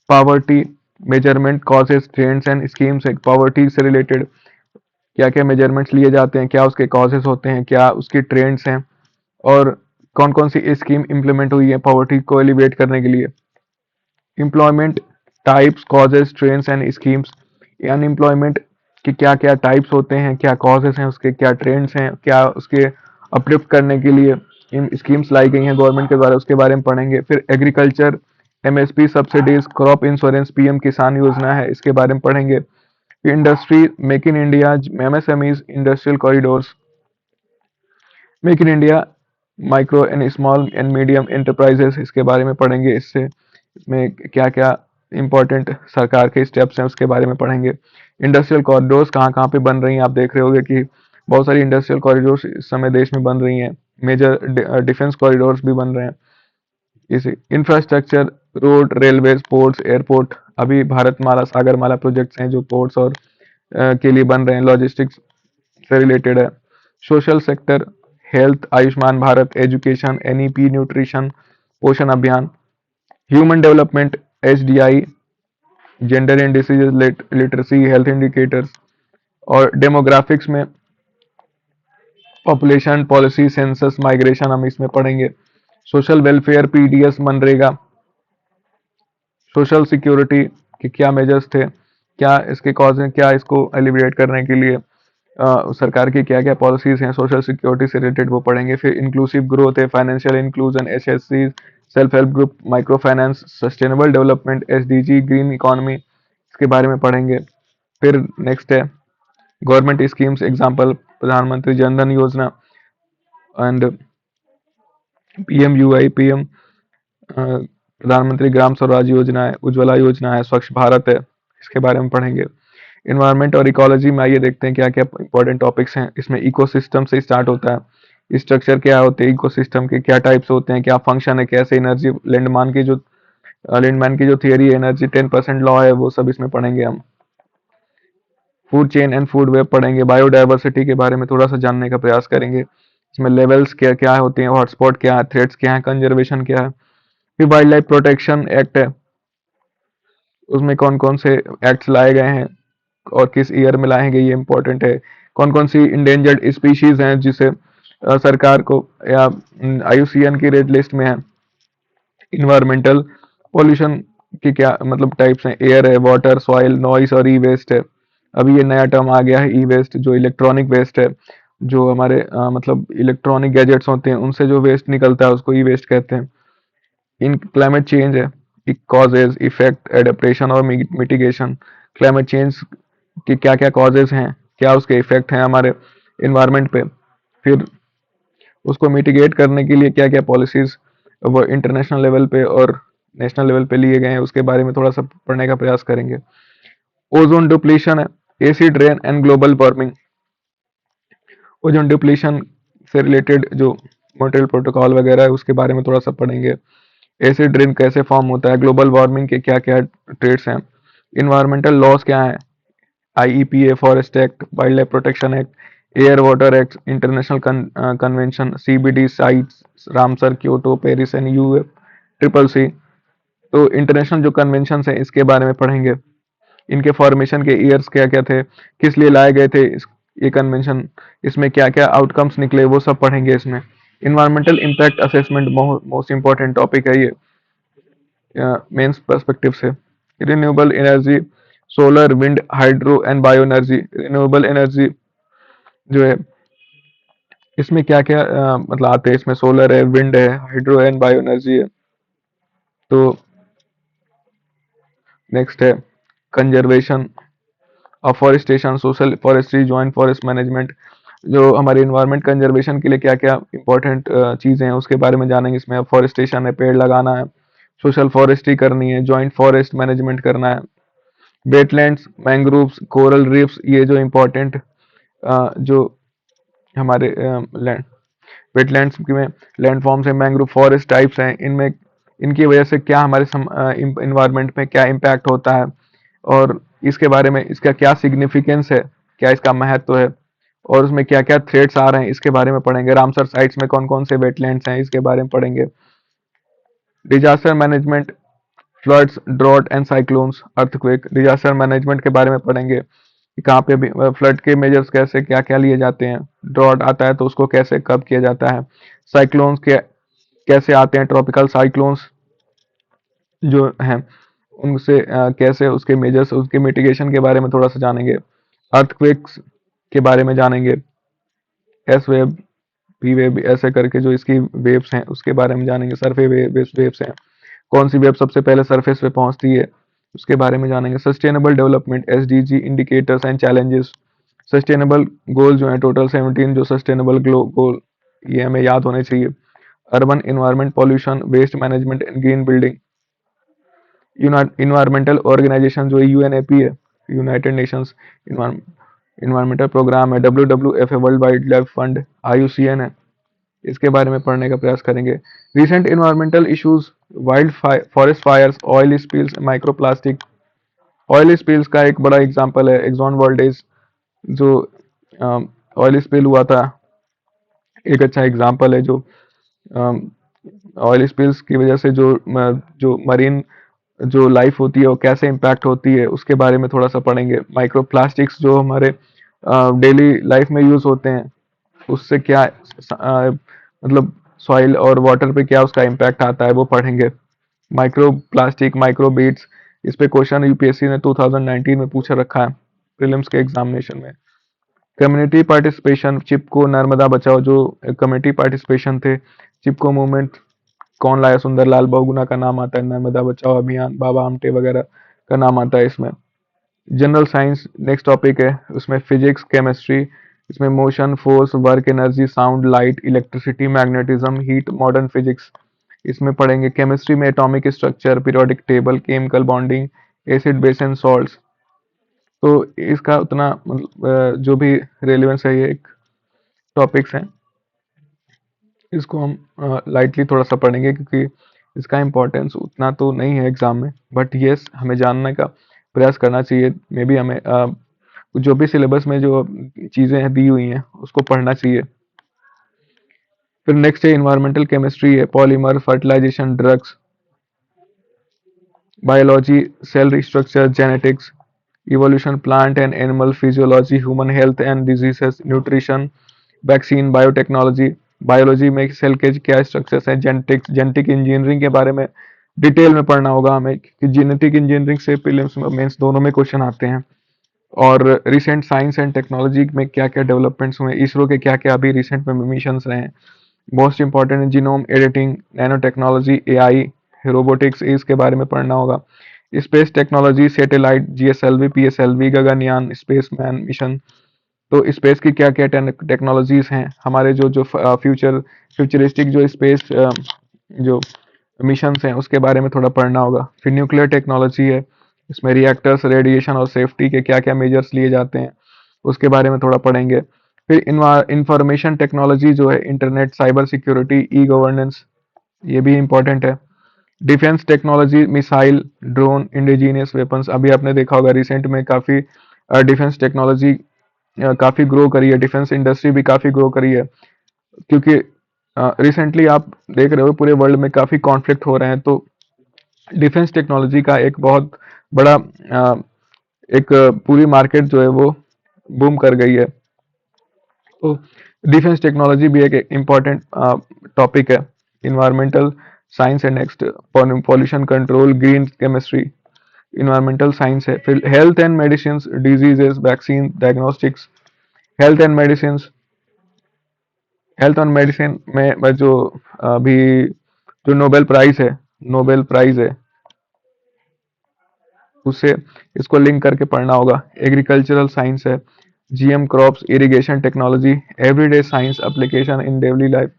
Poverty measurement, causes, trends and schemes है, पावर्टी से रिलेटेड क्या क्या मेजरमेंट्स लिए जाते हैं, क्या उसके कॉजेज होते हैं, क्या उसकी ट्रेंड्स हैं और कौन कौन सी स्कीम इंप्लीमेंट हुई है पॉवर्टी को एलिवेट करने के लिए। Employment types, causes, trends and schemes, unemployment के क्या क्या टाइप्स होते हैं, क्या कॉजेज हैं उसके, क्या ट्रेंड्स हैं, क्या उसके अपलिफ्ट करने के लिए इन स्कीम्स लाई गई हैं गवर्नमेंट के द्वारा, उसके बारे में पढ़ेंगे। फिर agriculture, MSP subsidies, crop insurance, PM किसान योजना है, इसके बारे में पढ़ेंगे। Industry, make in India, MSMEs, industrial corridors, make in India, micro and small and medium enterprises, इसके बारे में पढ़ेंगे। इसमें क्या क्या इंपॉर्टेंट सरकार के स्टेप्स हैं उसके बारे में पढ़ेंगे। इंडस्ट्रियल कॉरिडोर्स कहाँ कहाँ पे बन रही हैं, आप देख रहे होंगे कि बहुत सारी इंडस्ट्रियल कॉरिडोर्स इस समय देश में बन रही हैं, मेजर डिफेंस कॉरिडोर्स भी बन रहे हैं। इसी infrastructure, road, railway, ports, airport, अभी भारतमाला, सागरमाला प्रोजेक्ट्स हैं जो पोर्ट्स और के लिए बन रहे हैं, लॉजिस्टिक्स से रिलेटेड है। Social sector, health, Ayushman Bharat, education, NEP, nutrition, पोषण अभियान। Human development, HDI, gender and disease literacy, health indicators. और डेमोग्राफिक्स में पॉपुलेशन, पॉलिसी, सेंसस, माइग्रेशन हम इसमें पढ़ेंगे। Social welfare, PDS, MNREGA. Social security के क्या मेजर्स थे, क्या इसके कॉज हैं, क्या इसको एलिब्रेट करने के लिए सरकार की क्या क्या पॉलिसीज हैं सोशल सिक्योरिटी से रिलेटेड, वो पढ़ेंगे। फिर इंक्लूसिव ग्रोथ है, financial inclusion, HSC, self help group, micro finance, sustainable development, SDG, green economy, इसके बारे में पढ़ेंगे। फिर नेक्स्ट है गवर्नमेंट स्कीम्स, एग्जाम्पल प्रधानमंत्री जन धन योजना एंड पीएमयूआई, पीएम प्रधानमंत्री ग्राम स्वराज योजना है, उज्ज्वला योजना है, स्वच्छ भारत है, इसके बारे में पढ़ेंगे। इन्वायरमेंट और इकोलॉजी में आइए देखते हैं क्या क्या इंपॉर्टेंट टॉपिक्स हैं। इसमें इकोसिस्टम से स्टार्ट होता है, स्ट्रक्चर क्या होते हैं इकोसिस्टम के, क्या टाइप्स होते हैं, क्या फंक्शन है, कैसे एनर्जी, लिंडमैन की जो थियरी है, एनर्जी 10% लॉ है, वो सब इसमें पढ़ेंगे हम। Food chain and food web पढ़ेंगे। बायोडाइवर्सिटी के बारे में थोड़ा सा जानने का प्रयास करेंगे, इसमें लेवल्स क्या क्या होते हैं, हॉटस्पॉट क्या है, थ्रेट्स क्या है, कंजर्वेशन क्या है। फिर वाइल्ड लाइफ प्रोटेक्शन एक्ट है, उसमें कौन कौन से एक्ट्स लाए गए हैं और किस ईयर में लाए गए, ये इंपॉर्टेंट है। कौन कौन सी इंडेंजर्ड स्पीशीज हैं जिसे सरकार को या आईयूसीएन की रेड लिस्ट में है। इन्वायरमेंटल पॉल्यूशन के क्या मतलब टाइप्स हैं, एयर है, वाटर, सॉइल, नॉइस और ई वेस्ट है। अभी ये नया टर्म आ गया है ई वेस्ट, जो इलेक्ट्रॉनिक वेस्ट है, जो हमारे मतलब इलेक्ट्रॉनिक गैजेट्स होते हैं उनसे जो वेस्ट निकलता है उसको ई वेस्ट कहते हैं। इन क्लाइमेट चेंज है, कॉजेज, इफेक्ट, एडेप्टेशन और मिटिगेशन। क्लाइमेट चेंज के क्या क्या कॉजेज हैं, क्या उसके इफेक्ट हैं हमारे इन्वायरमेंट पे, फिर उसको मिटिगेट करने के लिए क्या क्या पॉलिसीज वो इंटरनेशनल लेवल पे और नेशनल लेवल पे लिए गए हैं, उसके बारे में थोड़ा सा पढ़ने का प्रयास करेंगे। ओजोन डिप्लीशन है, acid rain and global warming. Ozone depletion से रिलेटेड जो मॉन्ट्रियल प्रोटोकॉल वगैरह है उसके बारे में थोड़ा सा पढ़ेंगे। एसिड रेन कैसे फॉर्म होता है, ग्लोबल वार्मिंग के क्या क्या ट्रेड्स हैं, इन्वायरमेंटल लॉज क्या है, IEPA, forest act, wildlife protection act, air water act, international convention, CBD CITES, Ramsar, Kyoto, Paris and U triple C. तो इंटरनेशनल जो कन्वेंशन है इसके बारे में पढ़ेंगे, इनके फॉर्मेशन के ईयर्स क्या क्या थे, किस लिए लाए गए थे ये कन्वेंशन, इसमें क्या क्या आउटकम्स निकले, वो सब पढ़ेंगे इसमें। Environmental impact assessment most important topic है ये मेंस पर्सपेक्टिव से। Renewable energy, solar, wind, hydro and bio energy. Renewable energy जो है इसमें क्या क्या मतलब आते हैं, इसमें सोलर है, विंड है, हाइड्रो एंड बायो एनर्जी है। तो नेक्स्ट है conservation, afforestation, social forestry, joint forest management. जो हमारे इन्वायरमेंट कंजर्वेशन के लिए क्या क्या इंपॉर्टेंट चीज़ें हैं उसके बारे में जानेंगे। इसमें अफॉरेस्टेशन है, पेड़ लगाना है, सोशल फॉरेस्ट्री करनी है, जॉइंट फॉरेस्ट मैनेजमेंट करना है, वेटलैंड्स, मैंग्रोव्स, कोरल रीफ्स, ये जो इम्पोर्टेंट जो हमारे लैंड वेटलैंड्स में लैंडफॉर्म्स हैं, मैंग्रोव फॉरेस्ट टाइप्स हैं, इनमें इनकी वजह से क्या हमारे इन्वायरमेंट में क्या इम्पैक्ट होता है और इसके बारे में इसका क्या सिग्निफिकेंस है, क्या इसका महत्व है और उसमें क्या क्या थ्रेट्स आ रहे हैं, इसके बारे में पढ़ेंगे। रामसर साइट्स में कौन कौन से वेटलैंड्स हैं इसके बारे में पढ़ेंगे। Disaster management, floods, drought and cyclones, earthquake. Disaster management के बारे में पढ़ेंगे कि कहाँ पे भी फ्लड के मेजर्स कैसे क्या क्या लिए जाते हैं, ड्रॉट आता है तो उसको कैसे कब किया जाता है, साइक्लोन्स के कैसे आते हैं, ट्रॉपिकल साइक्लोन्स जो हैं उनसे कैसे उसके मेजर्स उसके मिटिगेशन के बारे में थोड़ा सा जानेंगे। अर्थक्वेक्स के बारे में जानेंगे, एस वेब, पी वेब, ऐसे करके जो इसकी वेव्स हैं उसके बारे में जानेंगे। सरफे वेव्स हैं, कौन सी वेब सबसे पहले सरफेस पे पहुंचती है उसके बारे में जानेंगे। Sustainable development, SDG, indicators and challenges. Sustainable goal जो है टोटल 17 जो सस्टेनेबल गोल ये हमें याद होने चाहिए। Urban environment, pollution, waste management and green building. Environmental organisation जो यूएनएपी है, यूनाइटेड नेशंस इन्वायरमेंटल प्रोग्राम है, WWF है, world wild life fund, IUCN है, इसके बारे में पढ़ने का प्रयास करेंगे। Recent environmental issues wild forest fires, oil spills, micro plastic. Oil spills का एक बड़ा एग्जांपल है एक्सॉन वोल्टेज, जो ऑयल स्पिल हुआ था, एक अच्छा एग्जांपल है। जो ऑयल स्पिल्स की वजह से जो मरीन जो लाइफ होती है वो कैसे इम्पैक्ट होती है उसके बारे में थोड़ा सा पढ़ेंगे। माइक्रो प्लास्टिक्स जो हमारे डेली लाइफ में यूज होते हैं, उससे क्या मतलब सॉइल और वाटर पे क्या उसका इम्पैक्ट आता है वो पढ़ेंगे। माइक्रो प्लास्टिक, माइक्रो बीट्स, इस पे क्वेश्चन यूपीएससी ने 2019 में पूछा रखा है प्रीलिम्स के एग्जामिनेशन में। कम्युनिटी पार्टिसिपेशन, चिपको, नर्मदा बचाओ, जो कम्युनिटी पार्टिसिपेशन थे, चिपको मूवमेंट कौन लाया? सुंदरलाल बहुगुणा का नाम आता है। नर्मदा बचाओ अभियान, बाबा आमटे वगैरह का नाम आता है इसमें। जनरल साइंस नेक्स्ट टॉपिक है, उसमें फिजिक्स, केमिस्ट्री, इसमें motion, force, work, energy, sound, light, electricity, magnetism, heat, modern physics, इसमें पढ़ेंगे। केमिस्ट्री में atomic structure, periodic table, chemical bonding, acid, base and salts. तो इसका उतना जो भी रेलिवेंस है, ये एक टॉपिक्स हैं, इसको हम लाइटली थोड़ा सा पढ़ेंगे क्योंकि इसका इम्पोर्टेंस उतना तो नहीं है एग्जाम में, बट यस हमें जानने का प्रयास करना चाहिए। मे बी हमें जो भी सिलेबस में जो चीज़ें दी हुई हैं उसको पढ़ना चाहिए। फिर नेक्स्ट है इन्वायरमेंटल केमिस्ट्री है, polymer, fertilisation, drugs, biology, cell structure, genetics, evolution, plant and animal physiology, human health and diseases, nutrition, vaccine, biotechnology. Biology में सेल के क्या स्ट्रक्चर्स हैं, जेनेटिक्स, जेनेटिक इंजीनियरिंग के बारे में डिटेल में पढ़ना होगा हमें कि जेनेटिक इंजीनियरिंग से प्रीलिम्स में मेंस दोनों में क्वेश्चन आते हैं। और रिसेंट साइंस एंड टेक्नोलॉजी में क्या क्या डेवलपमेंट्स हुए, इसरो के क्या क्या अभी रिसेंट में मिशंस रहे हैं, मोस्ट इंपॉर्टेंट है genome editing, nano technology, AI, robotics, इसके बारे में पढ़ना होगा। Space technology, satellite, GSLV, PSLV, Gaganyaan, spaceman mission. तो स्पेस की क्या क्या टेक्नोलॉजीज हैं, हमारे जो जो फ्यूचरिस्टिक जो स्पेस जो मिशंस हैं उसके बारे में थोड़ा पढ़ना होगा। फिर न्यूक्लियर टेक्नोलॉजी है, इसमें रिएक्टर्स, रेडिएशन और सेफ्टी के क्या क्या मेजर्स लिए जाते हैं उसके बारे में थोड़ा पढ़ेंगे। फिर इंफॉर्मेशन टेक्नोलॉजी जो है, internet, cyber security, e governance, ये भी इंपॉर्टेंट है। Defence technology, missile, drone, indigenous weapons. अभी आपने देखा होगा रिसेंट में काफ़ी डिफेंस टेक्नोलॉजी काफ़ी ग्रो करी है, डिफेंस इंडस्ट्री भी काफ़ी ग्रो करी है, क्योंकि रिसेंटली आप देख रहे हो पूरे वर्ल्ड में काफ़ी कॉन्फ्लिक्ट हो रहे हैं, तो डिफेंस टेक्नोलॉजी का एक बहुत बड़ा एक पूरी मार्केट जो है वो बूम कर गई है। तो डिफेंस टेक्नोलॉजी भी एक इम्पॉर्टेंट टॉपिक है। इन्वायरमेंटल साइंस है next, pollution control, green chemistry, environmental science है। फिर health and medicine, diseases, vaccine, diagnostics, health and medicine. Health and medicine में जो अभी जो नोबेल प्राइज है उससे इसको लिंक करके पढ़ना होगा। एग्रीकल्चरल साइंस है, GM crops, irrigation technology, everyday science application in daily life.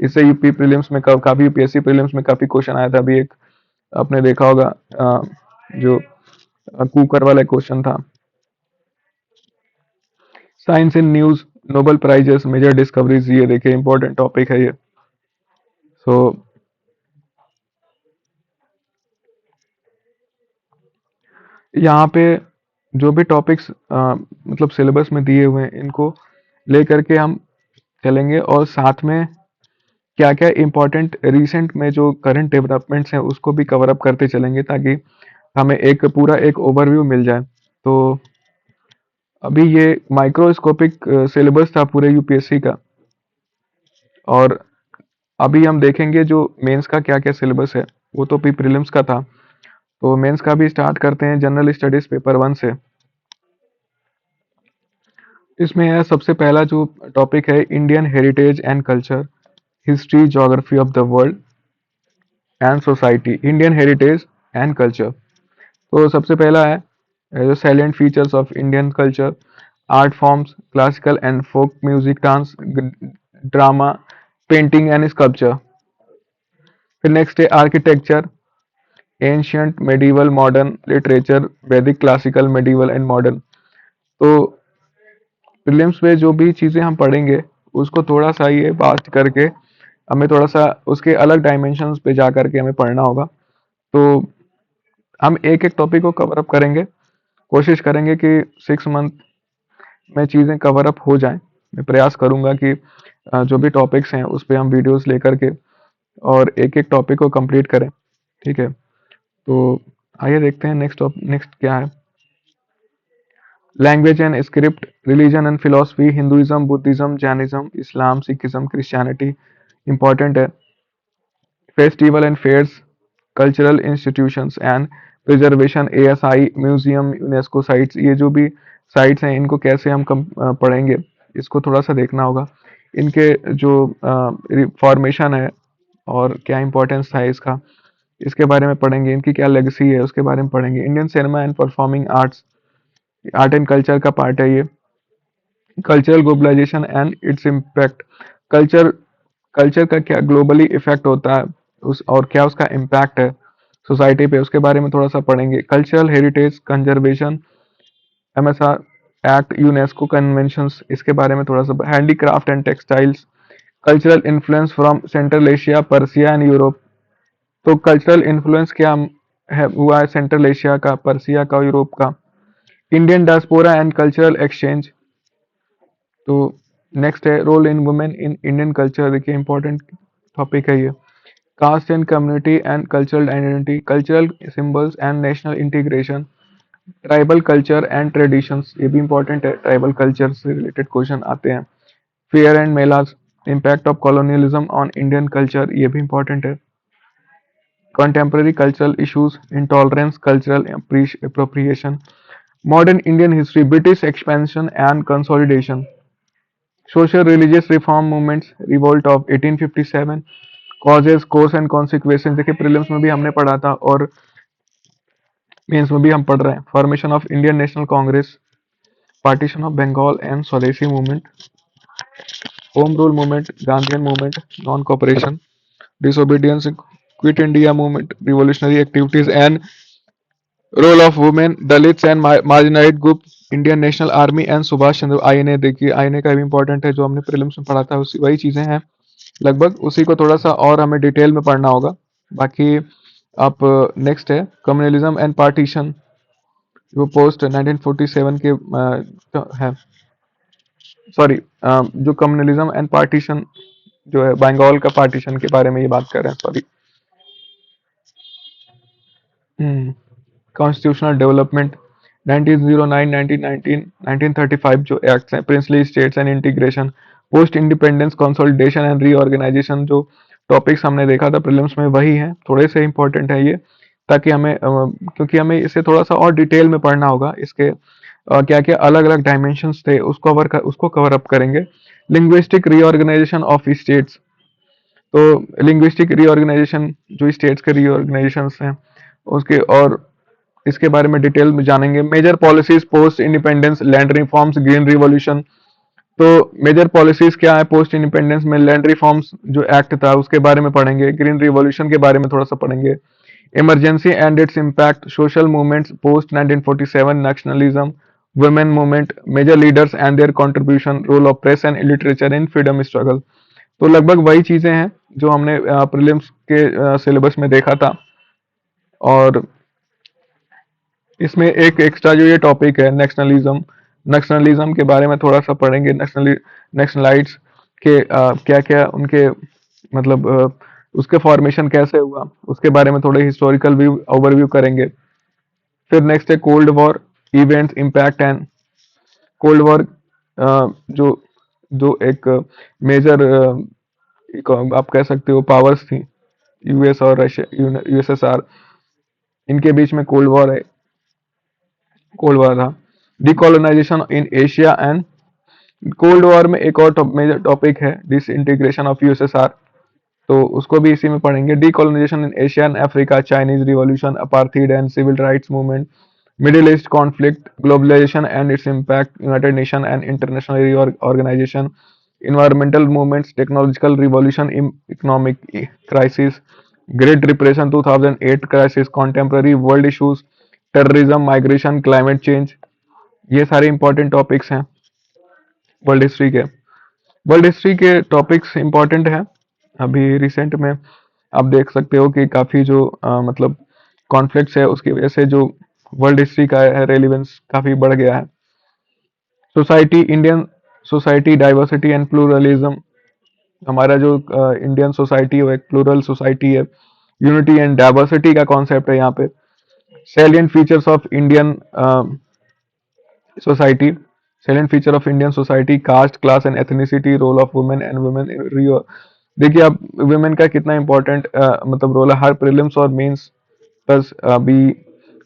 इससे यूपी प्रीलिम्स में काफी यूपीएससी प्रीलिम्स में काफी क्वेश्चन आया था। अभी एक आपने देखा होगा जो कुकर वाला क्वेश्चन था। Science in news, Nobel prizes, major discoveries, ये देखिए इंपॉर्टेंट टॉपिक है ये। सो यहाँ पे जो भी टॉपिक्स मतलब सिलेबस में दिए हुए हैं इनको लेकर के हम चलेंगे, और साथ में क्या क्या इम्पोर्टेंट रिसेंट में जो करंट डेवलपमेंट्स हैं उसको भी कवर अप करते चलेंगे, ताकि हमें एक पूरा एक ओवरव्यू मिल जाए। तो अभी ये माइक्रोस्कोपिक सिलेबस था पूरे यूपीएससी का, और अभी हम देखेंगे जो मेंस का क्या क्या सिलेबस है। वो तो प्रीलिम्स का था, तो मेंस का भी स्टार्ट करते हैं जनरल स्टडीज पेपर 1 से। इसमें है सबसे पहला जो टॉपिक है, Indian heritage and culture, history, geography of the world and society, Indian heritage and culture. तो सबसे पहला है जो salient features of Indian culture, art forms, classical and folk music, dance, drama, painting and sculpture. फिर नेक्स्ट है architecture, ancient, medieval, modern, literature, Vedic, classical, medieval and modern. तो प्रीलिम्स में जो भी चीज़ें हम पढ़ेंगे उसको थोड़ा सा ये बात करके हमें थोड़ा सा उसके अलग डायमेंशंस पे जा करके हमें पढ़ना होगा। तो हम एक एक टॉपिक को कवर अप करेंगे, कोशिश करेंगे कि 6 मंथ में चीज़ें कवर अप हो जाएं। मैं प्रयास करूंगा कि जो भी टॉपिक्स हैं उस पे हम वीडियोस लेकर के और एक एक टॉपिक को कंप्लीट करें। ठीक है, तो आइए देखते हैं नेक्स्ट क्या है। Language and script, religion and philosophy, Hinduism, Buddhism, Jainism, Islam, Sikhism, Christianity important है। Festival and fairs, cultural institutions and preservation, ASI, museum, UNESCO sites, ये जो भी साइट्स हैं इनको कैसे हम पढ़ेंगे, इसको थोड़ा सा देखना होगा। इनके जो फॉर्मेशन है और क्या इंपॉर्टेंस था इसका, इसके बारे में पढ़ेंगे। इनकी क्या लेगेसी है उसके बारे में पढ़ेंगे। Indian cinema and performing arts, art and culture का पार्ट है ये। Cultural globalisation and its impact, culture culture का क्या ग्लोबली इफेक्ट होता है उस और क्या उसका इम्पैक्ट है सोसाइटी पे, उसके बारे में थोड़ा सा पढ़ेंगे। Cultural heritage conservation, MSR act, UNESCO conventions, इसके बारे में थोड़ा सा। Handicraft and textiles, cultural influence from central Asia, Persia and Europe. तो कल्चरल इन्फ्लुएंस क्या है हुआ है सेंट्रल एशिया का, पर्सिया का, यूरोप का। Indian diaspora and cultural exchange. तो नेक्स्ट है role in women in Indian culture, देखिए इंपॉर्टेंट टॉपिक है ये। Caste and community and cultural identity, cultural symbols and national integration, tribal culture and traditions, ये भी इंपॉर्टेंट है, ट्राइबल कल्चर से रिलेटेड क्वेश्चन आते हैं। Fair and MELAS, impact of colonialism on Indian culture, ये भी इंपॉर्टेंट है। Contemporary cultural issues, intolerance, cultural appropriation, modern Indian history, British expansion and consolidation, social religious reform movements, revolt of 1857, causes, course and consequences, देखिए प्रीलिम्स में भी हमने पढ़ा था और मेंस में भी हम पढ़ रहे हैं। Formation of Indian National Congress, partition of Bengal and Swadeshi movement, home rule movement, Gandhian movement, non cooperation, disobedience, quit India movement, revolutionary activities and role of women, Dalits and marginalized group, Indian national army and Subhash Chandra, INA, देखिए आईएनए का भी इंपॉर्टेंट है, जो हमने प्रीलिम्स में पढ़ा था उसी वही चीजें हैं लगभग, उसी को थोड़ा सा और हमें डिटेल में पढ़ना होगा। बाकी आप नेक्स्ट है कम्युनलिज्म एंड पार्टीशन, जो पोस्ट 1947 के है, सॉरी, जो कम्युनलिज्म एंड पार्टीशन जो है बंगाल का पार्टीशन के बारे में ये बात कर रहे हैं, सॉरी। कॉन्स्टिट्यूशनल डेवलपमेंट, 1909, 1919, 1935 जो एक्ट्स हैं, princely states and integration, post independence consolidation and reorganisation, जो टॉपिक्स हमने देखा था प्रीलिम्स में वही हैं, थोड़े से इंपॉर्टेंट है ये, ताकि हमें क्योंकि हमें इसे थोड़ा सा और डिटेल में पढ़ना होगा, इसके क्या क्या अलग अलग डायमेंशंस थे उसको कवर अप करेंगे। लिंग्विस्टिक रीऑर्गेनाइजेशन ऑफ स्टेट्स, तो लिंग्विस्टिक रीऑर्गेनाइजेशन जो स्टेट्स के रीऑर्गेनाइजेशन हैं उसके और इसके बारे में डिटेल में जानेंगे। Major policies post independence, land reforms, green revolution, तो मेजर पॉलिसीज क्या है पोस्ट इंडिपेंडेंस में, लैंड रिफॉर्म्स जो एक्ट था उसके बारे में पढ़ेंगे, ग्रीन रिवॉल्यूशन के बारे में थोड़ा सा पढ़ेंगे। Emergency and its impact, social movements post 1947, nationalism, women movement, major leaders and their contribution, role of press and literature in freedom struggle. तो लगभग वही चीजें हैं जो हमने प्रीलिम्स के सिलेबस में देखा था। और इसमें एक एक्स्ट्रा जो ये टॉपिक है नेशनलिज्म, नेशनलिज्म के बारे में थोड़ा सा पढ़ेंगे। नेशनलाइट्स के क्या क्या उनके मतलब उसके फॉर्मेशन कैसे हुआ उसके बारे में थोड़े हिस्टोरिकल व्यू ओवरव्यू करेंगे। फिर नेक्स्ट है cold war, events, impact and cold war, जो जो एक मेजर आप कह सकते हो पावर्स थी, यूएस और रशिया, यूएसएसआर, इनके बीच में कोल्ड वॉर था। Decolonisation in Asia and cold war में एक और मेजर टॉपिक है डिस इंटीग्रेशन ऑफ यूएसएसआर, तो उसको भी इसी में पढ़ेंगे। Decolonisation in Asia and Africa, Chinese revolution, apartheid and civil rights movement, Middle East conflict, globalisation and its impact, United Nation and international organisation, environmental movements, technological revolution, economic crisis, Great Depression, 2008 crisis, contemporary world issues, terrorism, migration, climate change, ये सारे इंपॉर्टेंट टॉपिक्स हैं वर्ल्ड हिस्ट्री के। वर्ल्ड हिस्ट्री के टॉपिक्स इंपॉर्टेंट हैं अभी रिसेंट में आप देख सकते हो कि काफ़ी जो मतलब कॉन्फ्लिक्ट्स है उसकी वजह से जो वर्ल्ड हिस्ट्री का है रेलिवेंस काफ़ी बढ़ गया है। Society Indian society diversity and pluralism, हमारा जो इंडियन सोसाइटी है वो एक प्लूरल सोसाइटी है। यूनिटी एंड डाइवर्सिटी का कॉन्सेप्ट है यहाँ पे। Salient features of Indian society, salient feature of Indian society, caste class and ethnicity, role of women and women in Rio. देखिए आप वुमेन का कितना इंपॉर्टेंट मतलब रोल है हर प्रीलिम्स और मेंस प्लस अभी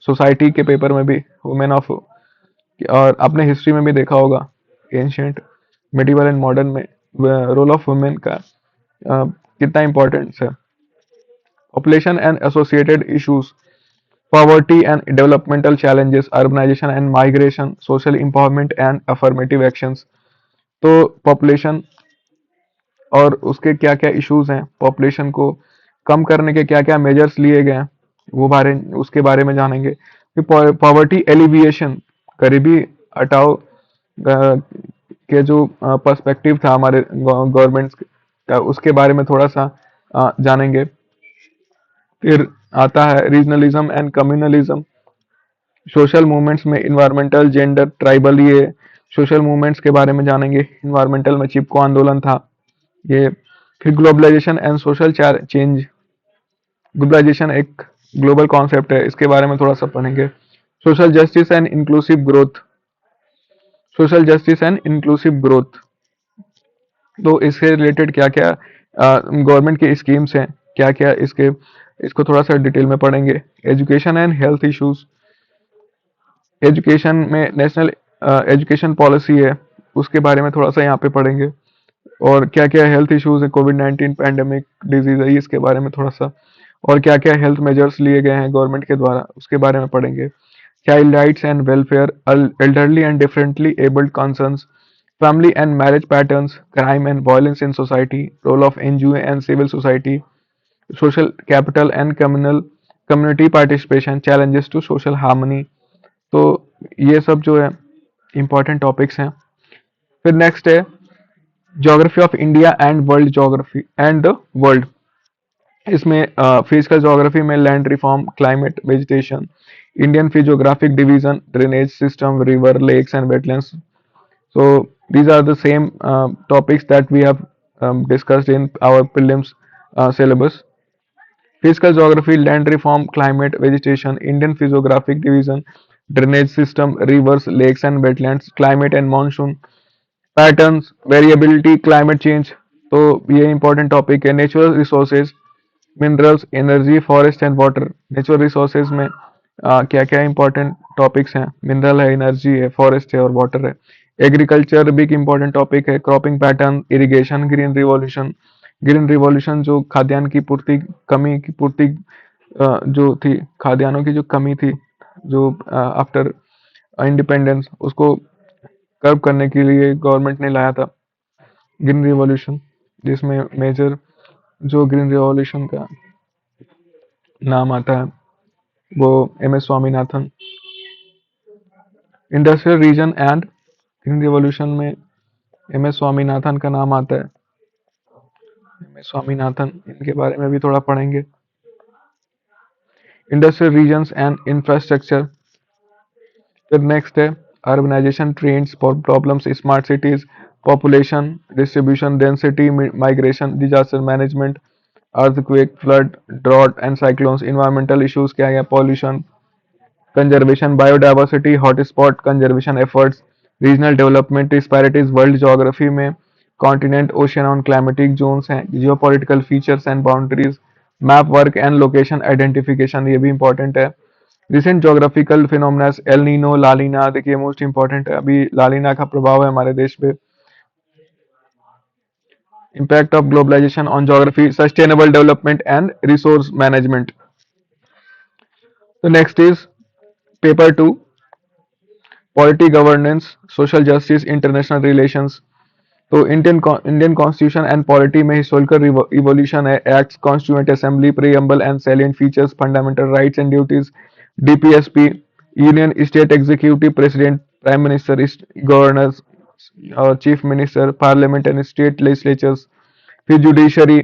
सोसाइटी के पेपर में भी वुमेन ऑफ, और आपने हिस्ट्री में भी देखा होगा एंशियंट मिडिवल एंड मॉडर्न में रोल ऑफ वुमेन का कितना इंपॉर्टेंस है। Population and associated issues, poverty and developmental challenges, urbanization and migration, social empowerment and affirmative actions। तो पॉपुलेशन और उसके क्या क्या इश्यूज हैं, पॉपुलेशन को कम करने के क्या क्या मेजर्स लिए गए हैं, वो बारे उसके बारे में जानेंगे। फिर पॉवर्टी एलिविएशन, गरीबी हटाओ के जो पर्सपेक्टिव था हमारे गवर्नमेंट्स का, उसके बारे में थोड़ा सा जानेंगे। फिर आता है regionalism and communalism, social movements में इन्वायरमेंटल जेंडर ट्राइबल, ये सोशल मूवमेंट्स के बारे में जानेंगे। इन्वायरमेंटल में चिपको आंदोलन था ये। फिर ग्लोबलाइजेशन एंड सोशल चेंज, ग्लोबलाइजेशन एक ग्लोबल कॉन्सेप्ट है, इसके बारे में थोड़ा सा पढ़ेंगे। Social justice and inclusive growth, social justice and inclusive growth, तो इससे रिलेटेड क्या क्या गवर्नमेंट की स्कीम्स हैं, क्या क्या इसके, इसको थोड़ा सा डिटेल में पढ़ेंगे। Education and health issues, education में नेशनल एजुकेशन पॉलिसी है, उसके बारे में थोड़ा सा यहाँ पे पढ़ेंगे। और क्या क्या हेल्थ इश्यूज है, कोविड-19 पैंडेमिक डिजीज है, इसके बारे में थोड़ा सा, और क्या क्या हेल्थ मेजर्स लिए गए हैं गवर्नमेंट के द्वारा, उसके बारे में पढ़ेंगे। Child rights and welfare, elderly and differently abled concerns, family and marriage patterns, crime and violence in society, role of NGO and civil society, social capital and community participation, challenges to social harmony. तो ये सब जो है इंपॉर्टेंट टॉपिक्स हैं। फिर नेक्स्ट है geography of India and world, geography and the world. इसमें फिजिकल ज्योग्राफी में land reform, climate, vegetation, Indian physiographic division, drainage system, river, lakes and wetlands. So these are the same topics that we have discussed in our prelims syllabus. Physical geography, land reform, climate, vegetation, Indian physiographic division, drainage system, rivers, lakes and wetlands, climate and monsoon, patterns, variability, climate change, तो ये इंपॉर्टेंट टॉपिक है। Natural resources, minerals, energy, forest and water. Natural resources में क्या क्या इंपॉर्टेंट टॉपिक्स हैं, मिनरल है, एनर्जी है, फॉरेस्ट है और वाटर है। एग्रीकल्चर भी एक इंपॉर्टेंट टॉपिक है। Cropping pattern, irrigation, green revolution, green revolution जो खाद्यान्न की पूर्ति, कमी की पूर्ति जो थी, खाद्यान्नों की जो कमी थी जो आफ्टर इंडिपेंडेंस, उसको कर्व करने के लिए गवर्नमेंट ने लाया था ग्रीन रिवॉल्यूशन, जिसमें मेजर जो ग्रीन रिवॉल्यूशन का नाम आता है वो M S Swaminathan. Industrial region and green revolution में एम एस स्वामीनाथन का नाम आता है। एम एस स्वामीनाथन, इनके बारे में भी थोड़ा पढ़ेंगे। Industrial regions and infrastructure. फिर नेक्स्ट है urbanisation trends, problems, smart cities, population distribution, density, migration, disaster management, earthquake, flood, drought and cyclones, environmental issues क्या है, pollution, conservation, biodiversity, hotspot conservation efforts, regional development disparities, world geography में कॉन्टिनेंट, ओशन और क्लाइमेटिक जोन्स हैं, geopolitical features and boundaries, map work and location identification, ये भी इंपॉर्टेंट है। Recent geographical phenomena, El Nino, La Nina, देखिए मोस्ट इंपॉर्टेंट है, अभी लालिना का प्रभाव है हमारे देश पे। Impact of globalisation on geography, sustainable development and resource management. तो next is paper 2, polity governance, social justice, international relations. तो इंडियन कॉन्स्टिट्यूशन एंड पॉलिटी में हिस्टोरिकल इवोल्यूशन है, acts, constituent assembly, preamble and salient features, fundamental rights and duties, DPSP, union state executive, president, prime minister, governors और chief minister, parliament and state legislatures. फिर जुडिशरी,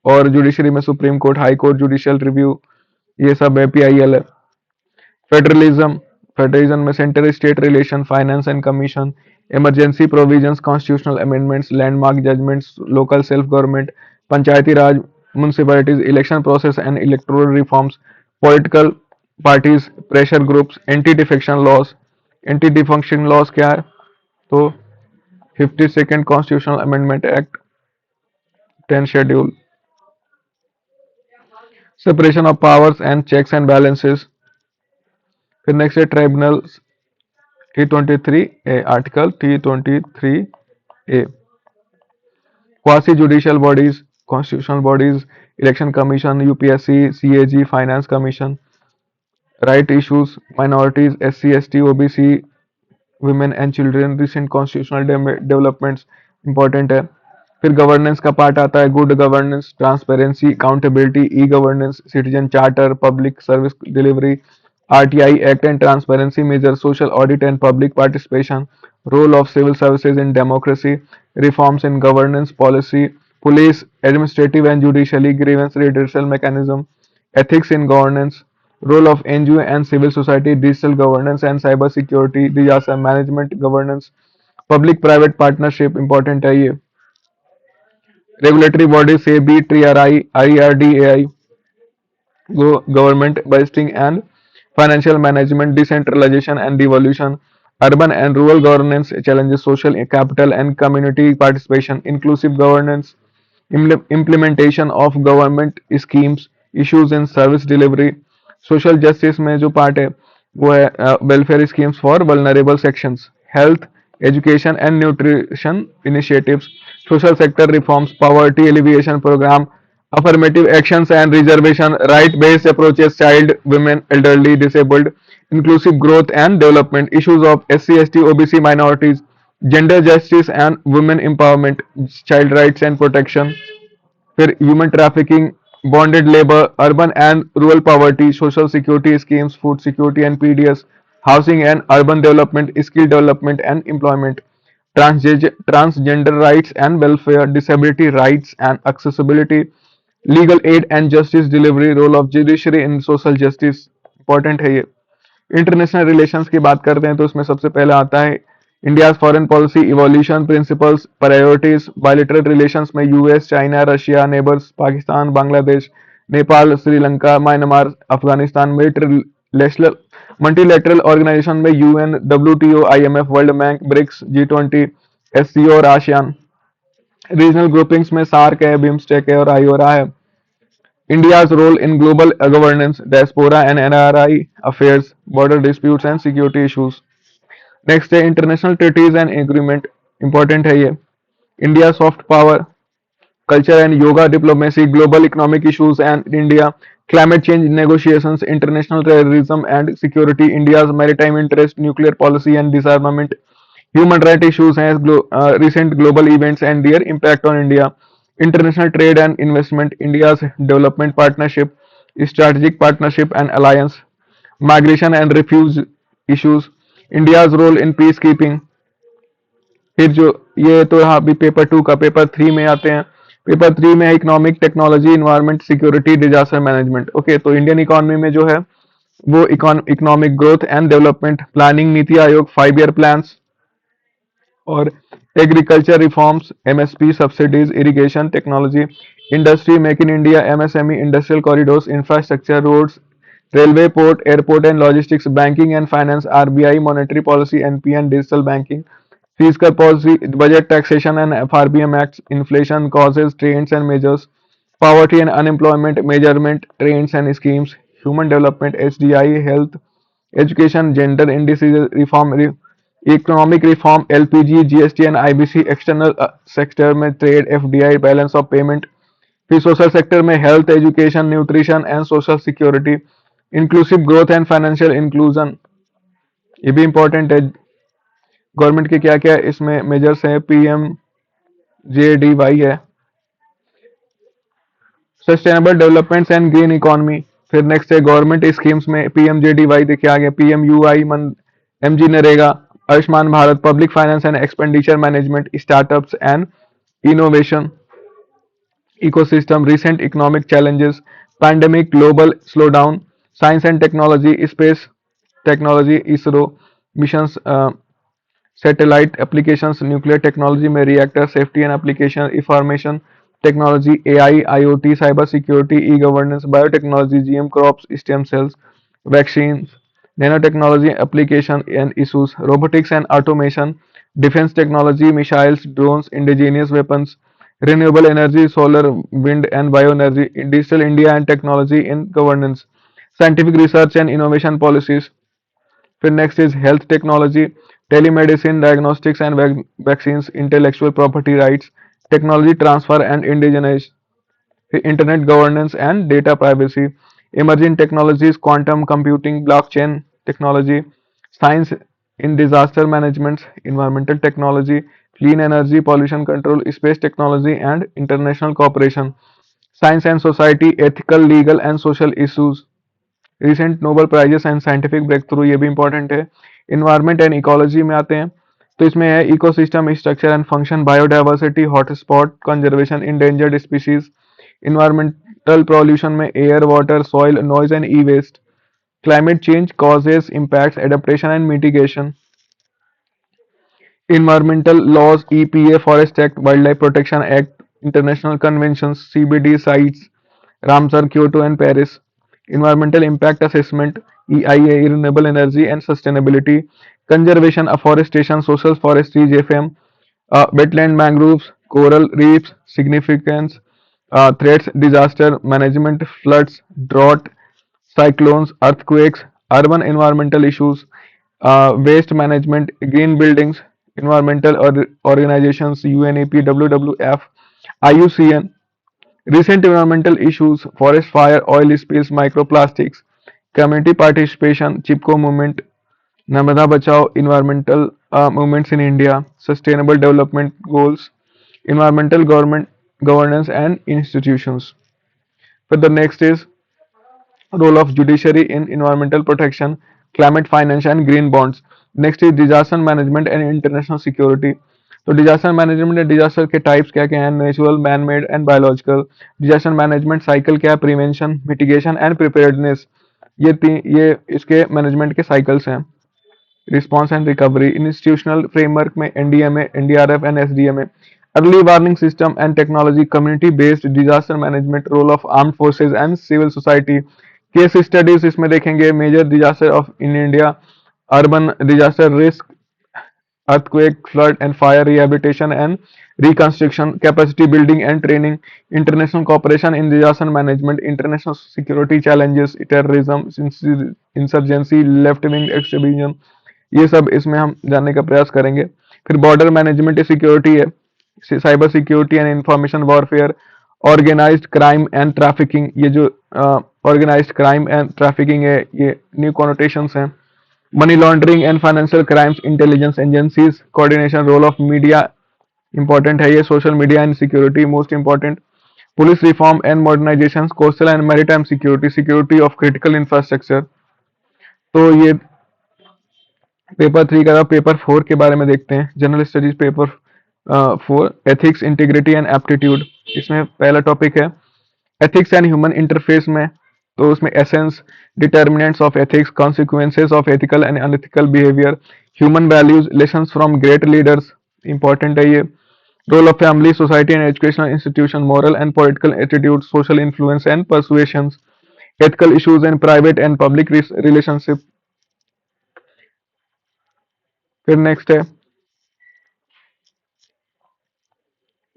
और जुडिशरी में supreme court, high court, judicial review, ये सब है, पीआईएल है। फेडरलिज्म, फेडरलिज्म में centre state relation, finance and commission, emergency provisions, constitutional amendments, landmark judgments, local self government, panchayati raj, municipalities, election process and electoral reforms, political parties, pressure groups, anti defection laws. Anti defection laws क्या है? तो 52nd constitutional amendment act, 10 schedule, separation of powers and checks and balances. फिर नेक्स्ट है tribunal, T23A article, T23A, quasi judicial bodies, constitutional bodies, election commission, UPSC, CAG, finance commission, right issues, minorities, SC, ST, OBC, women and children, recent constitutional developments important है। फिर गवर्नेंस का पार्ट आता है, good governance, transparency, accountability, e governance, citizen charter, public service delivery, RTI act and transparency major, social audit and public participation, role of civil services in democracy, reforms in governance policy, police, administrative and judicially, grievance redressal mechanism, ethics in governance, role of NGO and civil society, digital governance and cyber security, disaster management governance, public private partnership important है ये, regulatory bodies SEBI, TRI, IRDAI, government budgeting and financial management, decentralization and devolution, urban and rural governance challenges, social capital and community participation, inclusive governance, implementation of government schemes, issues in service delivery, social justice में जो पार्ट है वो है welfare schemes for vulnerable sections, health, education and nutrition initiatives, social sector reforms, poverty alleviation program, affirmative actions and reservation, right-based approaches, child, women, elderly, disabled, inclusive growth and development, issues of SC, ST, OBC minorities, gender justice and women empowerment, child rights and protection, फिर human trafficking, bonded labour, urban and rural poverty, social security schemes, food security and PDS, housing and urban development, skill development and employment, transgender rights and welfare, disability rights and accessibility, legal aid and justice delivery, role of judiciary in social justice, important है ये। इंटरनेशनल रिलेशंस की बात करते हैं तो उसमें सबसे पहले आता है India foreign policy evolution, principles, priorities, bilateral relations में US, China, Russia, neighbours, Pakistan, Bangladesh, Nepal, Sri Lanka, Myanmar, Afghanistan, multilateral organisation में UN, WTO, IMF, world bank, BRICS, G20, SCO और आसियान। रीजनल ग्रुपिंग्स में सार्क है, बिम्स्टेक है और आईओरा है। India's role in global governance, diaspora and NRI affairs, border disputes and security issues. Next है international treaties and agreement, important है ये। India soft power, culture and yoga diplomacy, global economic issues and India, climate change negotiations, international terrorism and security, India's maritime interest, nuclear policy and disarmament, human right issues हैं, recent global events and their impact on India, international trade and investment, India's development partnership, strategic partnership and alliance, migration and refugee issues, India's role in peace keeping. फिर जो ये तो यहाँ भी पेपर 2 का, पेपर 3 में आते हैं। पेपर 3 में economic, technology, environment, security, disaster management. Okay, तो इंडियन इकोनॉमी में जो है वो economic growth and development planning, NITI Aayog, 5 year plans और agriculture reforms, MSP, subsidies, irrigation technology, industry, make in India, MSME, industrial corridors, infrastructure, roads, railway, port, airport and logistics, banking and finance, RBI, monetary policy, NPN, digital banking, physical policy, budget, taxation and FRBM act, inflation causes, trends and measures, poverty and unemployment measurement, trends and schemes, human development, HDI, health, education, gender indices reform, economic reform, LPG, GST and IBC, external sector में trade, FDI, balance of payment, फिर सोशल सेक्टर में health, education, nutrition and social security, inclusive growth and financial inclusion, ये भी इंपॉर्टेंट है। गवर्नमेंट के क्या क्या इसमें मेजर्स हैं, PMJDY है, sustainable developments and green economy. फिर नेक्स्ट है गवर्नमेंट स्कीम्स में PMJDY देखिए आगे, PMUI, MG NREGA, Ayushman Bharat, public finance and expenditure management, startups and innovation, ecosystem, recent economic challenges, pandemic, global slowdown, science and technology, space technology, ISRO, missions, satellite applications, nuclear technology में reactor safety and application, information technology, AI, IoT, cyber security, e-governance, biotechnology, GM crops, stem cells, vaccines, nanotechnology application and issues, robotics and automation, defense technology, missiles, drones, indigenous weapons, renewable energy, solar, wind and bioenergy, digital India and technology in governance, scientific research and innovation policies, फिर next is health technology, telemedicine, diagnostics and vaccines, intellectual property rights, technology transfer and indigenise, internet governance and data privacy, emerging technologies, quantum computing, blockchain technology, science in disaster management, environmental technology, clean energy, pollution control, space technology and international cooperation, science and society, ethical, legal and social issues, recent Nobel prizes and scientific breakthrough, ये भी इंपॉर्टेंट है। इन्वायरमेंट एंड इकोलॉजी में आते हैं, तो इसमें है ecosystem structure and function, biodiversity, hotspot, conservation, endangered species, environmental pollution में air, water, soil, noise and e waste, climate change causes, impacts, adaptation and mitigation, environmental laws, EPA, Forest Act, Wildlife Protection Act, international conventions, CBD sites, Ramsar, Kyoto and Paris, environmental impact assessment, EIA, renewable energy and sustainability, conservation, afforestation, social forestry, JFM, wetland mangroves, coral reefs, significance, threats, disaster management, floods, drought, cyclones, earthquakes, urban environmental issues, waste management, green buildings, environmental organizations, UNEP, WWF, IUCN, recent environmental issues, forest fire, oil spills, microplastics, community participation, Chipko movement, Narmada Bachao, environmental movements in India, sustainable development goals, environmental government governance and institutions. But the next is role of judiciary in environmental protection, climate finance and green bonds. Next is disaster management and international security. तो डिजास्टर मैनेजमेंट या डिजास्टर के टाइप्स क्या क्या हैं, natural, man made and biological. Disaster management cycle क्या है, प्रिवेंशन, मिटिगेशन एंड प्रिपेयर्डनेस, ये इसके मैनेजमेंट के साइकिल्स हैं। Response and recovery, institutional framework में NDMA, NDRF and SDMA, early warning system and technology, community based disaster management, role of armed forces and civil society. Case studies इसमें देखेंगे, major disaster of in India, urban disaster risk, earthquake, flood and fire, rehabilitation and reconstruction, capacity building and training, international cooperation in disaster management, international security challenges, terrorism, insurgency, left-wing extremism, ये सब इसमें हम जानने का प्रयास करेंगे। फिर बॉर्डर मैनेजमेंट सिक्योरिटी है, cyber security and information warfare, organised crime and trafficking, ये जो ऑर्गेनाइज्ड क्राइम एंड ट्रैफिकिंग है ये न्यू कॉनोटेशंस हैं। Money laundering and financial crimes, intelligence agencies, coordination, role of media important है ये, social media and security most important, police reform and modernisation, coastal and maritime security, security of critical infrastructure. तो ये पेपर 3 का था। पेपर 4 के बारे में देखते हैं, general studies paper 4, ethics, integrity and aptitude. इसमें पहला टॉपिक है एथिक्स एंड ह्यूमन इंटरफेस में, तो उसमें essence, determinants of ethics, consequences of ethical and unethical behaviour, human values, lessons from great leaders, important है ये, role of family, society and educational institution, moral and political attitude, social influence and persuasions, ethical issues in private and public relationship. फिर next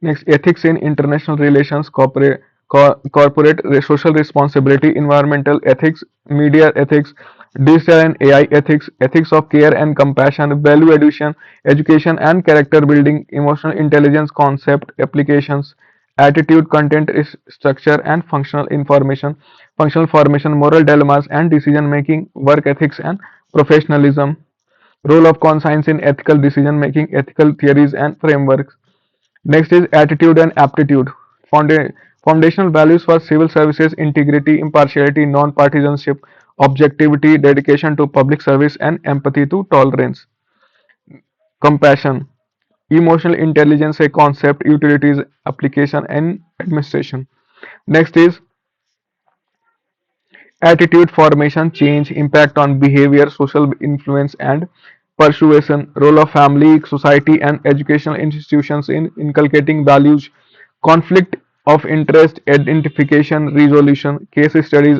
ethics in international relations, corporate social responsibility, environmental ethics, media ethics, digital and AI ethics, ethics of care and compassion, value addition, education and character building, emotional intelligence concept, applications, attitude, content structure and functional formation, moral dilemmas and decision making, work ethics and professionalism, role of conscience in ethical decision making, ethical theories and frameworks. Next is attitude and aptitude. Foundational values for civil services: integrity, impartiality, non-partisanship, objectivity, dedication to public service, and empathy to tolerance. Compassion, emotional intelligence, a concept, utilities, application, and administration. Next is attitude formation, change, impact on behavior, social influence, and persuasion, role of family, society, and educational institutions in inculcating values, conflict of interest, identification, resolution, case studies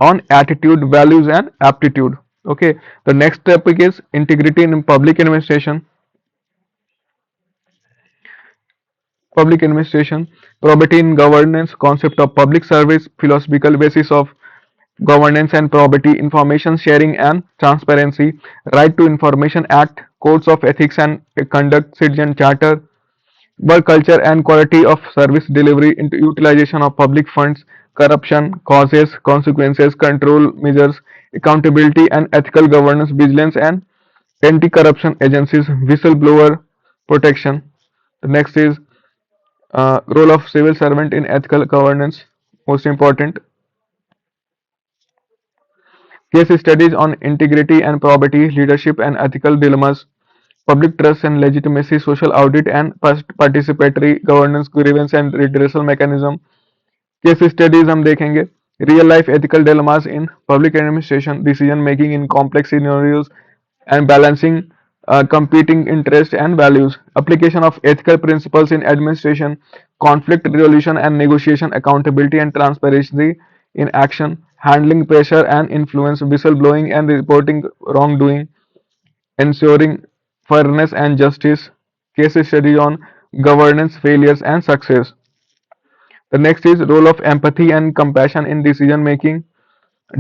on attitude, values, and aptitude. Okay, the next topic is integrity in public administration. Public administration, probity in governance, concept of public service, philosophical basis of governance and probity, information sharing and transparency, right to information act, codes of ethics and conduct, citizen charter, work culture and quality of service delivery, into utilization of public funds, corruption, causes, consequences, control measures, accountability and ethical governance, vigilance and anti-corruption agencies, whistleblower protection. The next is role of civil servant in ethical governance, most important. Case studies on integrity and probity, leadership and ethical dilemmas, public trust and legitimacy, social audit and participatory governance, grievance and redressal mechanism. Case studies हम देखेंगे real life ethical dilemmas in public administration, decision making in complex scenarios and balancing competing interests and values, application of ethical principles in administration, conflict resolution and negotiation, accountability and transparency in action, handling pressure and influence, whistleblowing and reporting wrongdoing, ensuring fairness and justice, case study on governance failures and success. The next is role of empathy and compassion in decision making,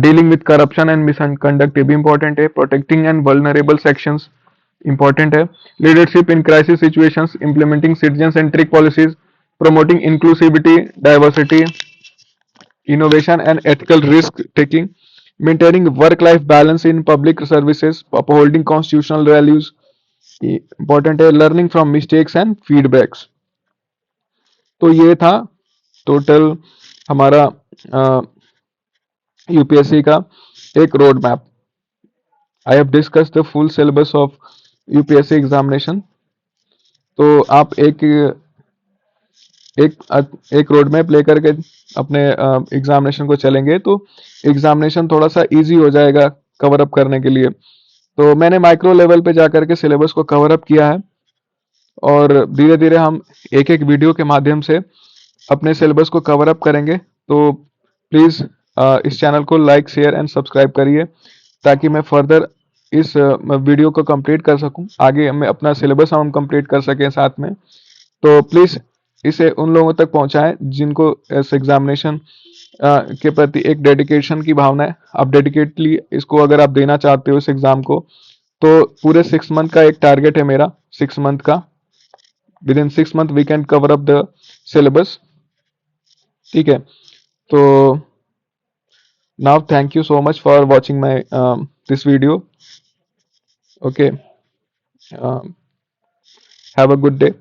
dealing with corruption and misconduct ये भी important है, protecting and vulnerable sections important है, leadership in crisis situations, implementing citizen centric policies, promoting inclusivity, diversity, innovation and ethical risk taking, maintaining work life balance in public services, upholding constitutional values important है, learning from mistakes and feedbacks. तो ये था टोटल हमारा यूपीएससी का एक road map. I have discuss the full syllabus of UPSC examination. तो आप एक एक रोड मैप लेकर के अपने एग्जामिनेशन को चलेंगे तो एग्जामिनेशन थोड़ा सा इजी हो जाएगा कवर अप करने के लिए. तो मैंने माइक्रो लेवल पे जाकर के सिलेबस को कवर अप किया है और धीरे धीरे हम एक एक वीडियो के माध्यम से अपने सिलेबस को कवर अप करेंगे. तो प्लीज़ इस चैनल को लाइक शेयर एंड सब्सक्राइब करिए ताकि मैं फर्दर इस वीडियो को कंप्लीट कर सकूं, आगे मैं अपना सिलेबस हम कंप्लीट कर सकें साथ में. तो प्लीज़ इसे उन लोगों तक पहुंचाएं जिनको इस एग्जामिनेशन के प्रति एक डेडिकेशन की भावना है. आप डेडिकेटली इसको अगर आप देना चाहते हो इस एग्ज़ाम को, तो पूरे 6 मंथ का एक टारगेट है मेरा, 6 मंथ का. Within 6 month we can cover up the syllabus. ठीक है. तो now thank you so much for watching my this video. Okay. um, have a good day.